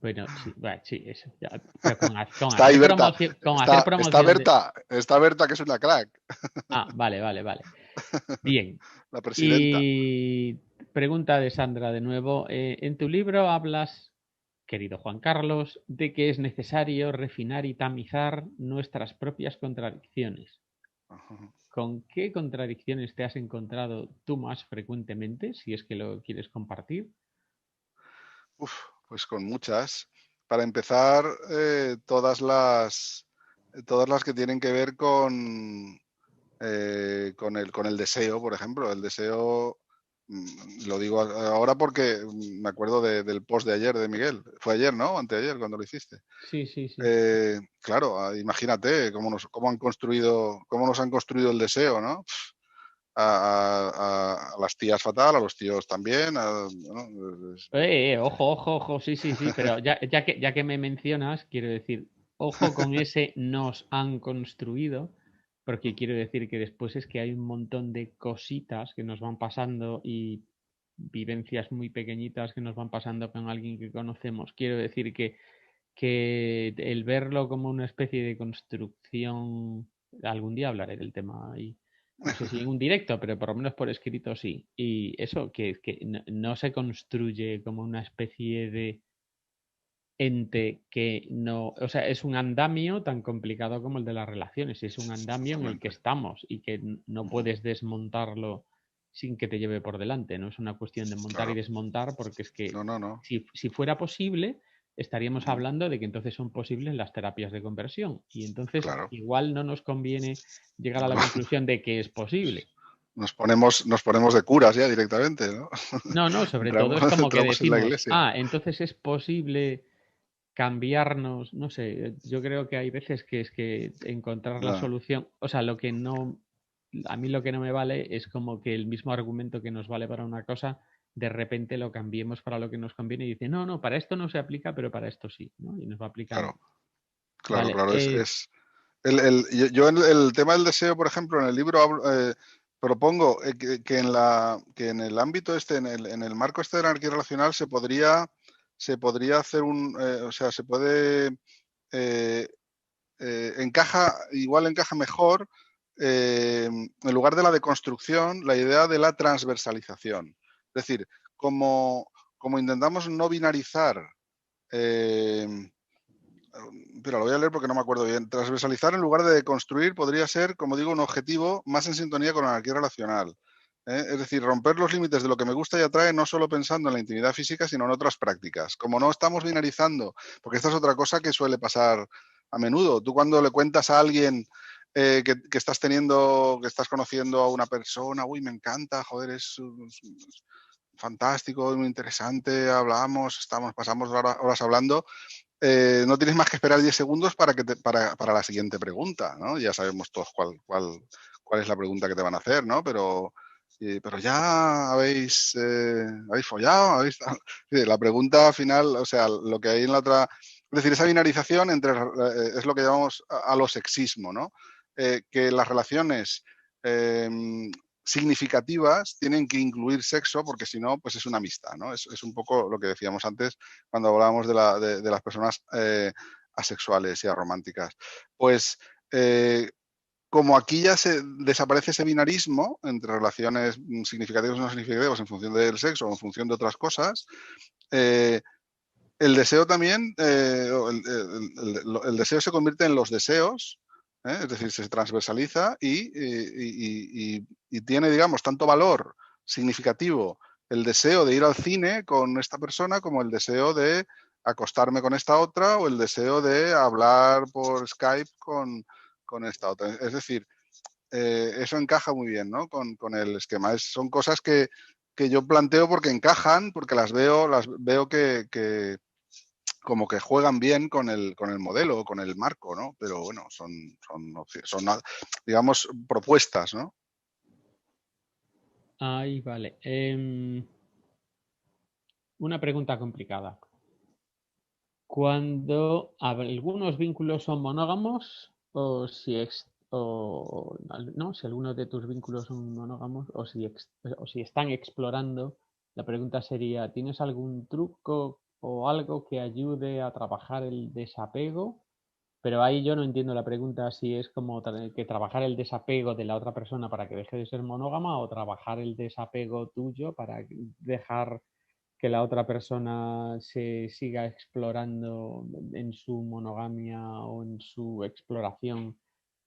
Bueno, sí, bueno, sí, eso. Pero con Está ahí hacer Berta, promoción, con hacer promoción de. Está Berta, que es una crack, Ah, vale, vale, vale. Bien. la presidenta. Y pregunta de Sandra de nuevo. En tu libro hablas, querido Juan Carlos, de que es necesario refinar y tamizar nuestras propias contradicciones. ¿Con qué contradicciones te has encontrado tú más frecuentemente, si es que lo quieres compartir? Uf, pues con muchas. Para empezar, todas las que tienen que ver con el deseo, por ejemplo. El deseo, lo digo ahora porque me acuerdo del post de ayer de Miguel. Fue ayer, ¿no? Anteayer, cuando lo hiciste. Sí, sí, sí. Claro, imagínate cómo nos han construido el deseo, ¿no? A las tías fatal, a los tíos también. ¿No? Ojo, ojo, ojo, sí, sí, sí, pero ya que me mencionas, quiero decir, ojo con ese nos han construido, porque quiero decir que después es que hay un montón de cositas que nos van pasando y vivencias muy pequeñitas que nos van pasando con alguien que conocemos. Quiero decir que el verlo como una especie de construcción, algún día hablaré del tema ahí, no sé si en un directo, pero por lo menos por escrito sí. Y eso, que no se construye como una especie de ente que no, o sea, es un andamio tan complicado como el de las relaciones, es un andamio en el que Totalmente. estamos y que no puedes desmontarlo sin que te lleve por delante, no es una cuestión de montar y Claro. desmontar, porque es que No, no, no. si fuera posible, estaríamos hablando de que entonces son posibles las terapias de conversión y entonces Claro. igual no nos conviene llegar a la conclusión de que es posible. Nos ponemos de curas ya directamente, ¿no? No, no, sobre todo Entramos, es como que entramos en la decimos, iglesia. entonces es posible cambiarnos, no sé, yo creo que hay veces que es que encontrar la No, solución, o sea, lo que no, a mí lo que no me vale es como que el mismo argumento que nos vale para una cosa, de repente lo cambiemos para lo que nos conviene y dice, no, no, para esto no se aplica, pero para esto sí, ¿no? Y nos va aplicando. claro, claro, Vale, claro. Yo en el tema del deseo, por ejemplo, en el libro propongo que en el ámbito este, en el marco este de la anarquía relacional, se podría hacer o sea, se puede, eh, encaja mejor, en lugar de la deconstrucción, la idea de la transversalización. Es decir, como, como intentamos no binarizar, eh, pero lo voy a leer porque no me acuerdo bien. Transversalizar en lugar de construir podría ser, como digo, un objetivo más en sintonía con la anarquía relacional. Es decir, romper los límites de lo que me gusta y atrae, no solo pensando en la intimidad física, sino en otras prácticas. Como no estamos binarizando, porque esta es otra cosa que suele pasar a menudo. Tú cuando le cuentas a alguien que estás teniendo, que estás conociendo a una persona, uy, me encanta, joder, es fantástico, muy interesante, hablamos, pasamos horas hablando, no tienes más que esperar 10 segundos para la siguiente pregunta, ¿no? Ya sabemos todos cuál es la pregunta que te van a hacer, ¿no? Pero ya habéis follado, sí, la pregunta final, o sea, lo que hay en la otra, es decir, esa binarización es lo que llamamos a lo sexismo, ¿no? Que las relaciones eh, significativas tienen que incluir sexo porque si no, pues es una amistad, ¿no? Es un poco lo que decíamos antes cuando hablábamos de las personas asexuales y arománticas. Pues como aquí ya desaparece ese binarismo entre relaciones significativas y no significativas en función del sexo o en función de otras cosas, el deseo también, el deseo se convierte en los deseos, es decir, se transversaliza y tiene, digamos, tanto valor significativo el deseo de ir al cine con esta persona como el deseo de acostarme con esta otra o el deseo de hablar por Skype con esta otra. Es decir, eso encaja muy bien, ¿no? Con el esquema. Son cosas que yo planteo porque encajan, porque las veo que como que juegan bien con el modelo, con el marco, ¿no? Pero bueno, son digamos, propuestas, ¿no? Ahí, vale. Una pregunta complicada. Cuando algunos vínculos son monógamos no, si algunos de tus vínculos son monógamos o si están explorando, la pregunta sería, ¿tienes algún truco o algo que ayude a trabajar el desapego? Pero ahí yo no entiendo la pregunta si es como que trabajar el desapego de la otra persona para que deje de ser monógama o trabajar el desapego tuyo para dejar que la otra persona se siga explorando en su monogamia o en su exploración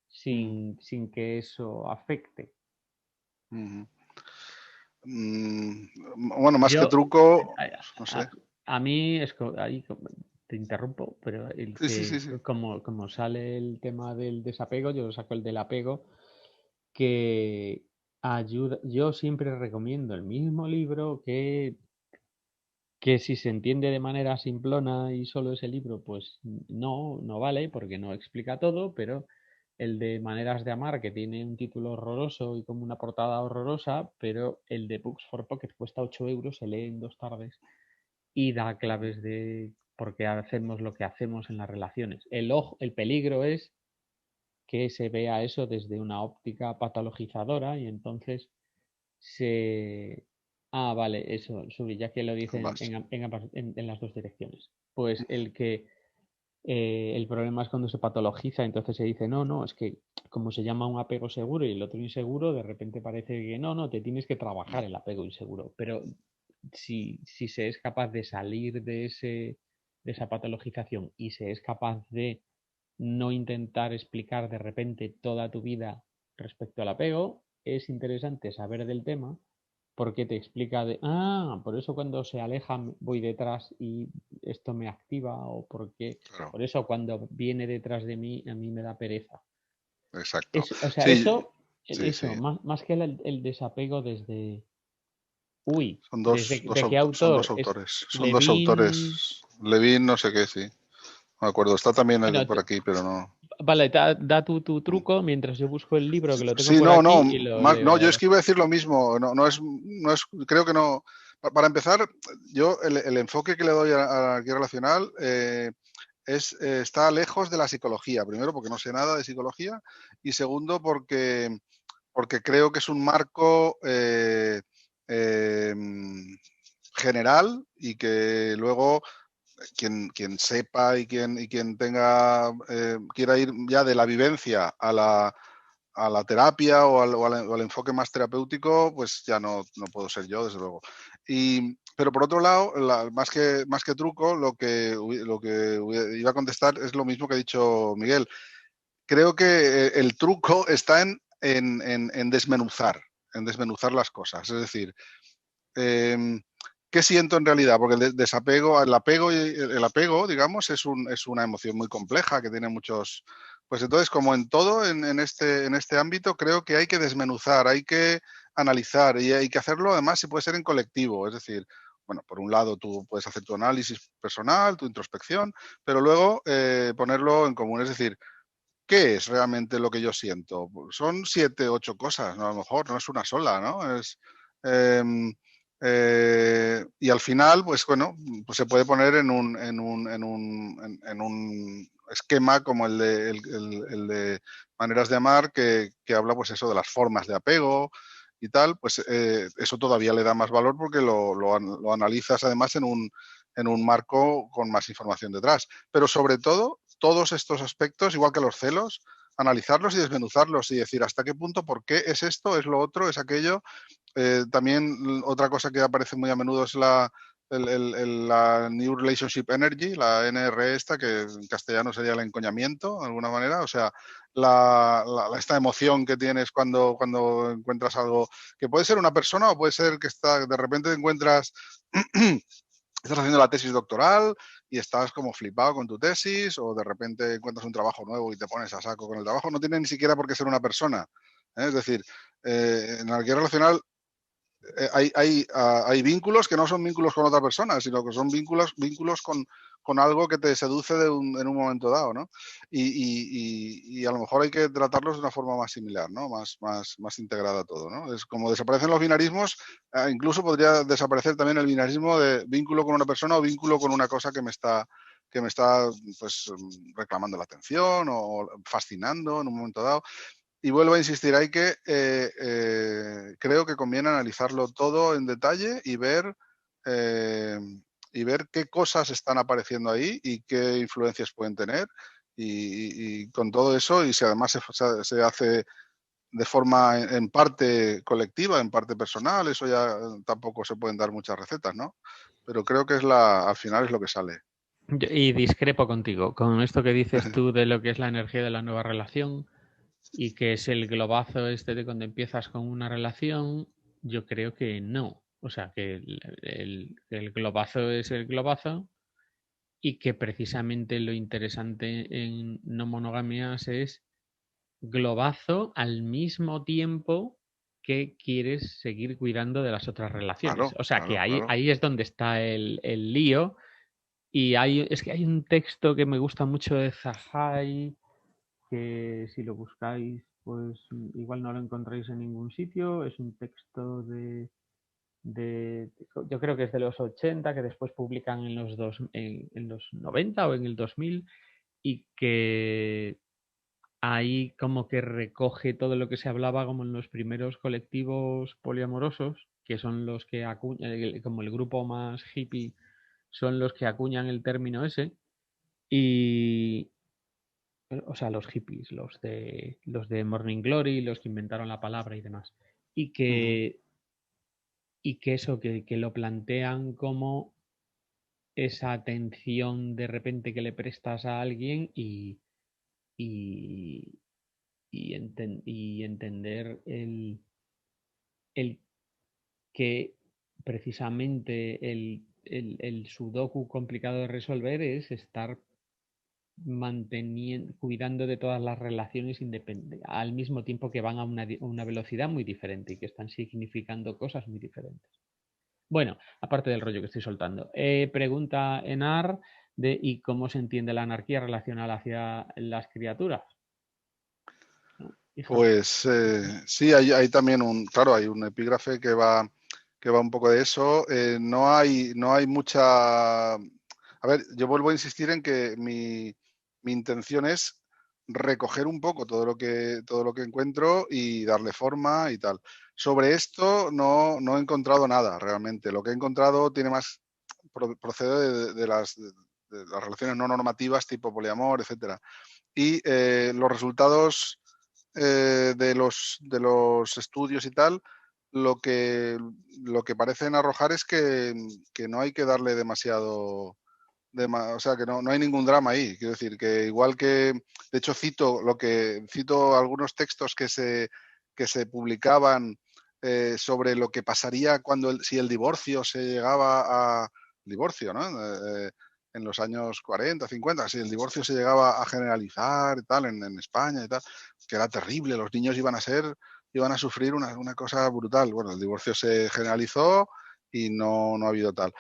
sin que eso afecte. Bueno, más que Yo, truco, no a, sé. a- a mí, ahí te interrumpo, pero Sí, sí, sí, sí. como sale el tema del desapego, yo saco el del apego, que ayuda. Yo siempre recomiendo el mismo libro que si se entiende de manera simplona y solo ese libro, pues no vale porque no explica todo, pero el de Maneras de Amar, que tiene un título horroroso y como una portada horrorosa, pero el de Books for Pocket cuesta 8 euros, se lee en 2 tardes y da claves de por qué hacemos lo que hacemos en las relaciones. El peligro es que se vea eso desde una óptica patologizadora y entonces se... Ah, vale, eso, Suri, ya que lo dicen Ambas. en las dos direcciones. Pues el problema es cuando se patologiza, entonces se dice, no, no, es que como se llama un apego seguro y el otro inseguro, de repente parece que no, no, te tienes que trabajar el apego inseguro. Pero si se es capaz de salir de esa patologización y se es capaz de no intentar explicar de repente toda tu vida respecto al apego, es interesante saber del tema porque te explica por eso cuando se aleja voy detrás y esto me activa o Claro, por eso cuando viene detrás de mí a mí me da pereza. exacto. O sea, Sí, sí, eso, sí. más que el desapego desde, uy, Son ¿desde de qué son dos autor? ¿Es autores. Son dos Levin? autores. Levin, no sé qué, sí. No me acuerdo. Está también Bueno, por aquí, pero no. vale, da tu truco mientras yo busco el libro que lo tengo Sí, por no, no, aquí y lo no, leo yo es ahora. que iba a decir lo mismo, creo que no. Para empezar, yo el enfoque que le doy a la anarquía relacional está lejos de la psicología. Primero, porque no sé nada de psicología, y segundo, porque creo que es un marco eh, general y que luego quien sepa y quien quiera ir ya de la vivencia a la terapia o al enfoque más terapéutico, pues ya no puedo ser yo, desde luego. Pero por otro lado, más que truco, lo que iba a contestar es lo mismo que ha dicho Miguel. Creo que el truco está en desmenuzar las cosas. Es decir, eh, ¿qué siento en realidad? Porque el desapego, el apego, digamos, es una emoción muy compleja que tiene muchos. Pues entonces, como en todo en este ámbito, creo que hay que desmenuzar, hay que analizar y hay que hacerlo además si puede ser en colectivo. Es decir, bueno, por un lado tú puedes hacer tu análisis personal, tu introspección, pero luego ponerlo en común. Es decir, ¿qué es realmente lo que yo siento? Pues son 7, 8 cosas, ¿no? A lo mejor no es una sola, ¿no? Em, y al final, pues bueno, pues se puede poner en un esquema como el de Maneras de Amar, que habla, pues eso, de las formas de apego y tal. Pues eso todavía le da más valor porque lo analizas además en un marco con más información detrás. Pero sobre todo, todos estos aspectos, igual que los celos, analizarlos y desmenuzarlos y decir hasta qué punto, por qué es esto, es lo otro, es aquello. También otra cosa que aparece muy a menudo es la New Relationship Energy, la NR esta, que en castellano sería el encoñamiento, de alguna manera. O sea, esta emoción que tienes cuando encuentras algo, que puede ser una persona o puede ser que de repente te encuentras... Estás haciendo la tesis doctoral y estás como flipado con tu tesis, o de repente encuentras un trabajo nuevo y te pones a saco con el trabajo. No tiene ni siquiera por qué ser una persona. Es decir, en la anarquía relacional hay vínculos que no son vínculos con otra persona, sino que son vínculos con algo que te seduce en un momento dado, ¿no? Y a lo mejor hay que tratarlos de una forma más similar, ¿no? Más integrada todo, ¿no? Es como desaparecen los binarismos, incluso podría desaparecer también el binarismo de vínculo con una persona o vínculo con una cosa que me está pues reclamando la atención o fascinando en un momento dado. Y vuelvo a insistir, creo que conviene analizarlo todo en detalle eh, y ver qué cosas están apareciendo ahí y qué influencias pueden tener. Y con todo eso, y si además se hace de forma en parte colectiva, en parte personal, eso ya tampoco se pueden dar muchas recetas, ¿no? Pero creo que al final es lo que sale. Y discrepo contigo, con esto que dices tú de lo que es la energía de la nueva relación y que es el globazo este de cuando empiezas con una relación, yo creo que no. O sea, que el globazo es el globazo y que precisamente lo interesante en no monogamias es globazo al mismo tiempo que quieres seguir cuidando de las otras relaciones. Claro, O sea, que claro, claro. ahí es donde está el lío. Y es que hay un texto que me gusta mucho de Zahai, que si lo buscáis, pues igual no lo encontráis en ningún sitio. Es un texto yo creo que es de los 80, que después publican en los 90 o en el 2000, y que ahí como que recoge todo lo que se hablaba como en los primeros colectivos poliamorosos, que son los que acuñan, como el grupo más hippie, son los que acuñan el término ese. Y, o sea, los hippies, los de Morning Glory, los que inventaron la palabra y demás. Y Ujú. que, y que eso, que lo plantean como esa atención de repente que le prestas a alguien y, y entender el que precisamente el sudoku complicado de resolver es estar cuidando de todas las relaciones al mismo tiempo que van a una velocidad muy diferente y que están significando cosas muy diferentes. Bueno, aparte del rollo que estoy soltando, pregunta Enar de ¿y cómo se entiende la anarquía relacional hacia las criaturas? ¿No? Hija. Pues sí, hay también claro, hay un epígrafe que va un poco de eso. No hay mucha. A ver, yo vuelvo a insistir en que mi intención es recoger un poco todo lo que encuentro y darle forma y tal. Sobre esto no he encontrado nada realmente. Lo que he encontrado tiene más procede de las relaciones no normativas tipo poliamor, etcétera. Y los resultados de los estudios y tal, lo que, lo que parecen arrojar es que no hay que darle demasiado, o sea, que no hay ningún drama ahí. Quiero decir, que igual que, de hecho, cito algunos textos que se publicaban sobre lo que pasaría si el divorcio se llegaba a divorcio, ¿no? En los años 40, 50, si el divorcio se llegaba a generalizar y tal en España y tal, que era terrible, los niños iban a sufrir una cosa brutal. Bueno, el divorcio se generalizó y no ha habido tal.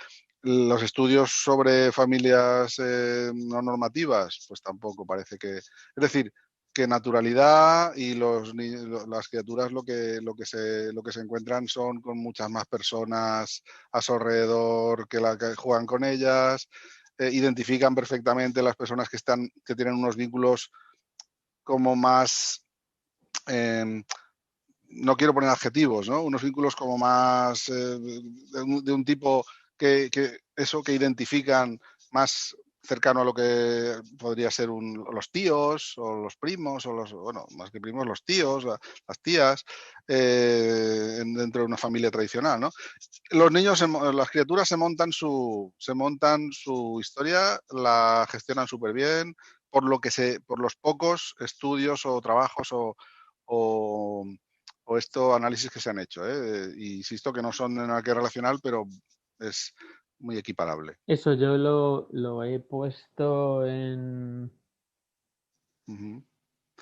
Los estudios sobre familias no normativas, pues tampoco parece que. Es decir, que naturalidad y las criaturas lo que se encuentran son con muchas más personas a su alrededor que juegan con ellas, identifican perfectamente las personas que tienen unos vínculos como más. Eh, no quiero poner adjetivos, ¿no? Unos vínculos como más de un tipo que identifican más cercano a lo que podría ser los tíos o los primos, o bueno, más que primos, los tíos, las tías, dentro de una familia tradicional, ¿no? Los niños, las criaturas se montan su historia, la gestionan súper bien, por los pocos estudios o trabajos o análisis que se han hecho, ¿eh? Insisto que no son en anarquía relacional, pero es muy equiparable. Eso yo lo he puesto en...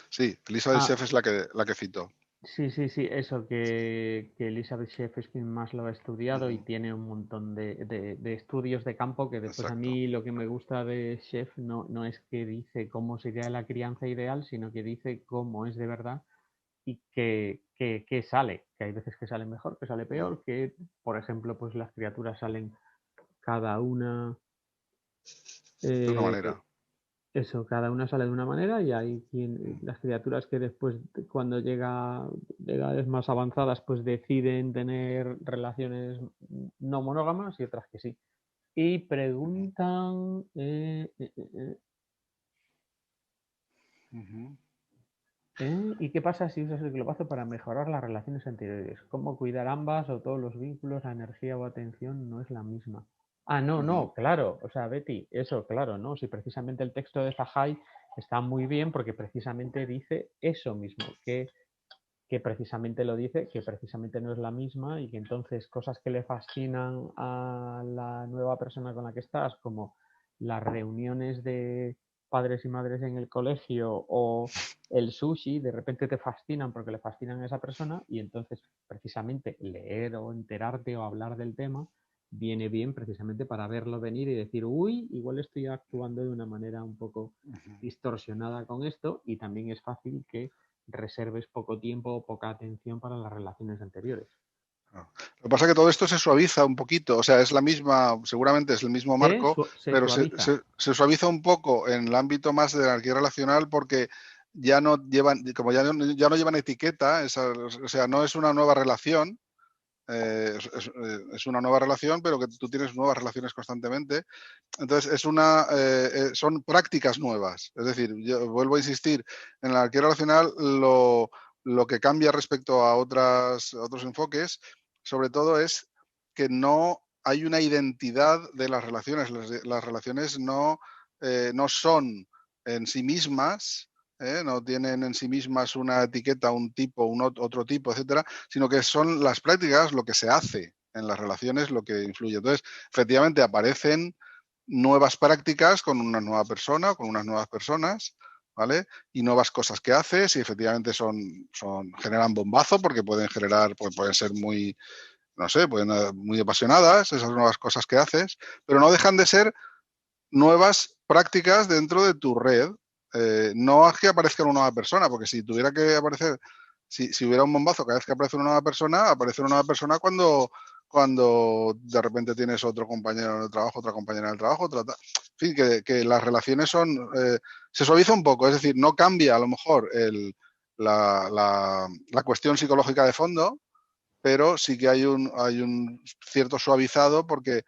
Sí, Elizabeth Sheff es la que citó. Sí, eso, que Elizabeth Sheff es quien más lo ha estudiado y tiene un montón de estudios de campo que después a Exacto. mí lo que me gusta de Sheff no es que dice cómo sería la crianza ideal, sino que dice cómo es de verdad y que sale, que hay veces que sale mejor, que sale peor, que por ejemplo pues las criaturas salen cada una De una manera. eso, cada una sale de una manera y hay las criaturas que después, cuando llega de edades más avanzadas, pues deciden tener relaciones no monógamas y otras que sí. Y preguntan, ¿y qué pasa si usas el globazo para mejorar las relaciones anteriores? ¿Cómo cuidar ambas o todos los vínculos, la energía o atención no es la misma? Ah, no, claro. O sea, Betty, eso, claro, ¿no? Si precisamente el texto de Zahai está muy bien porque precisamente dice eso mismo, que precisamente lo dice, que precisamente no es la misma y que entonces cosas que le fascinan a la nueva persona con la que estás, como las reuniones de padres y madres en el colegio o el sushi, de repente te fascinan porque le fascinan a esa persona y entonces precisamente leer o enterarte o hablar del tema viene bien precisamente para verlo venir y decir, uy, igual estoy actuando de una manera un poco distorsionada con esto y también es fácil que reserves poco tiempo o poca atención para las relaciones anteriores. Lo que pasa es que todo esto se suaviza un poquito, o sea, es la misma, seguramente es el mismo marco, Se pero suaviza. se suaviza un poco en el ámbito más de la anarquía relacional porque ya no llevan, como ya no llevan etiqueta, o sea, no es una nueva relación, es una nueva relación, pero que tú tienes nuevas relaciones constantemente. Entonces, son prácticas nuevas. Es decir, yo vuelvo a insistir, en la anarquía relacional lo que cambia respecto a otros enfoques, sobre todo es que no hay una identidad de las relaciones. Las relaciones no son en sí mismas, no tienen en sí mismas una etiqueta, un tipo, otro tipo, etcétera, sino que son las prácticas, lo que se hace en las relaciones, lo que influye. Entonces, efectivamente, aparecen nuevas prácticas con una nueva persona, con unas nuevas personas, ¿vale? Y nuevas cosas que haces y efectivamente generan bombazo porque pueden ser muy, no sé, pueden ser muy apasionadas esas nuevas cosas que haces, pero no dejan de ser nuevas prácticas dentro de tu red. No es que aparezca una nueva persona, porque si tuviera que aparecer, si hubiera un bombazo cada vez que aparece una nueva persona, aparece una nueva persona cuando de repente tienes otro compañero en el trabajo, otra compañera en el trabajo, en fin, que las relaciones se suaviza un poco, es decir, no cambia a lo mejor la cuestión psicológica de fondo, pero sí que hay un cierto suavizado porque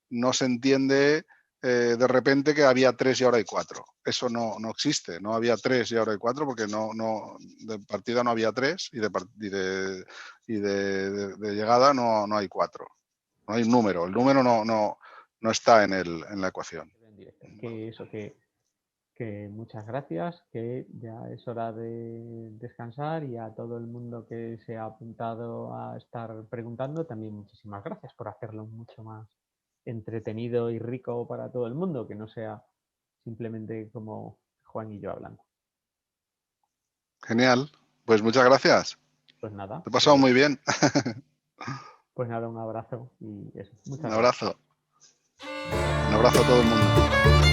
no se entiende de repente que había 3 y ahora hay 4. Eso no existe. No había 3 y ahora hay 4 porque de partida no había 3 y de llegada no hay 4. No hay un número. El número no está en la ecuación. Que eso, que muchas gracias, que ya es hora de descansar y a todo el mundo que se ha apuntado a estar preguntando, también muchísimas gracias por hacerlo mucho más entretenido y rico para todo el mundo, que no sea simplemente como Juan y yo hablando. Genial. Pues muchas gracias. Pues nada, Te he pasado muy bien. pues nada, un abrazo y eso. Muchas Un gracias. abrazo. Un abrazo a todo el mundo.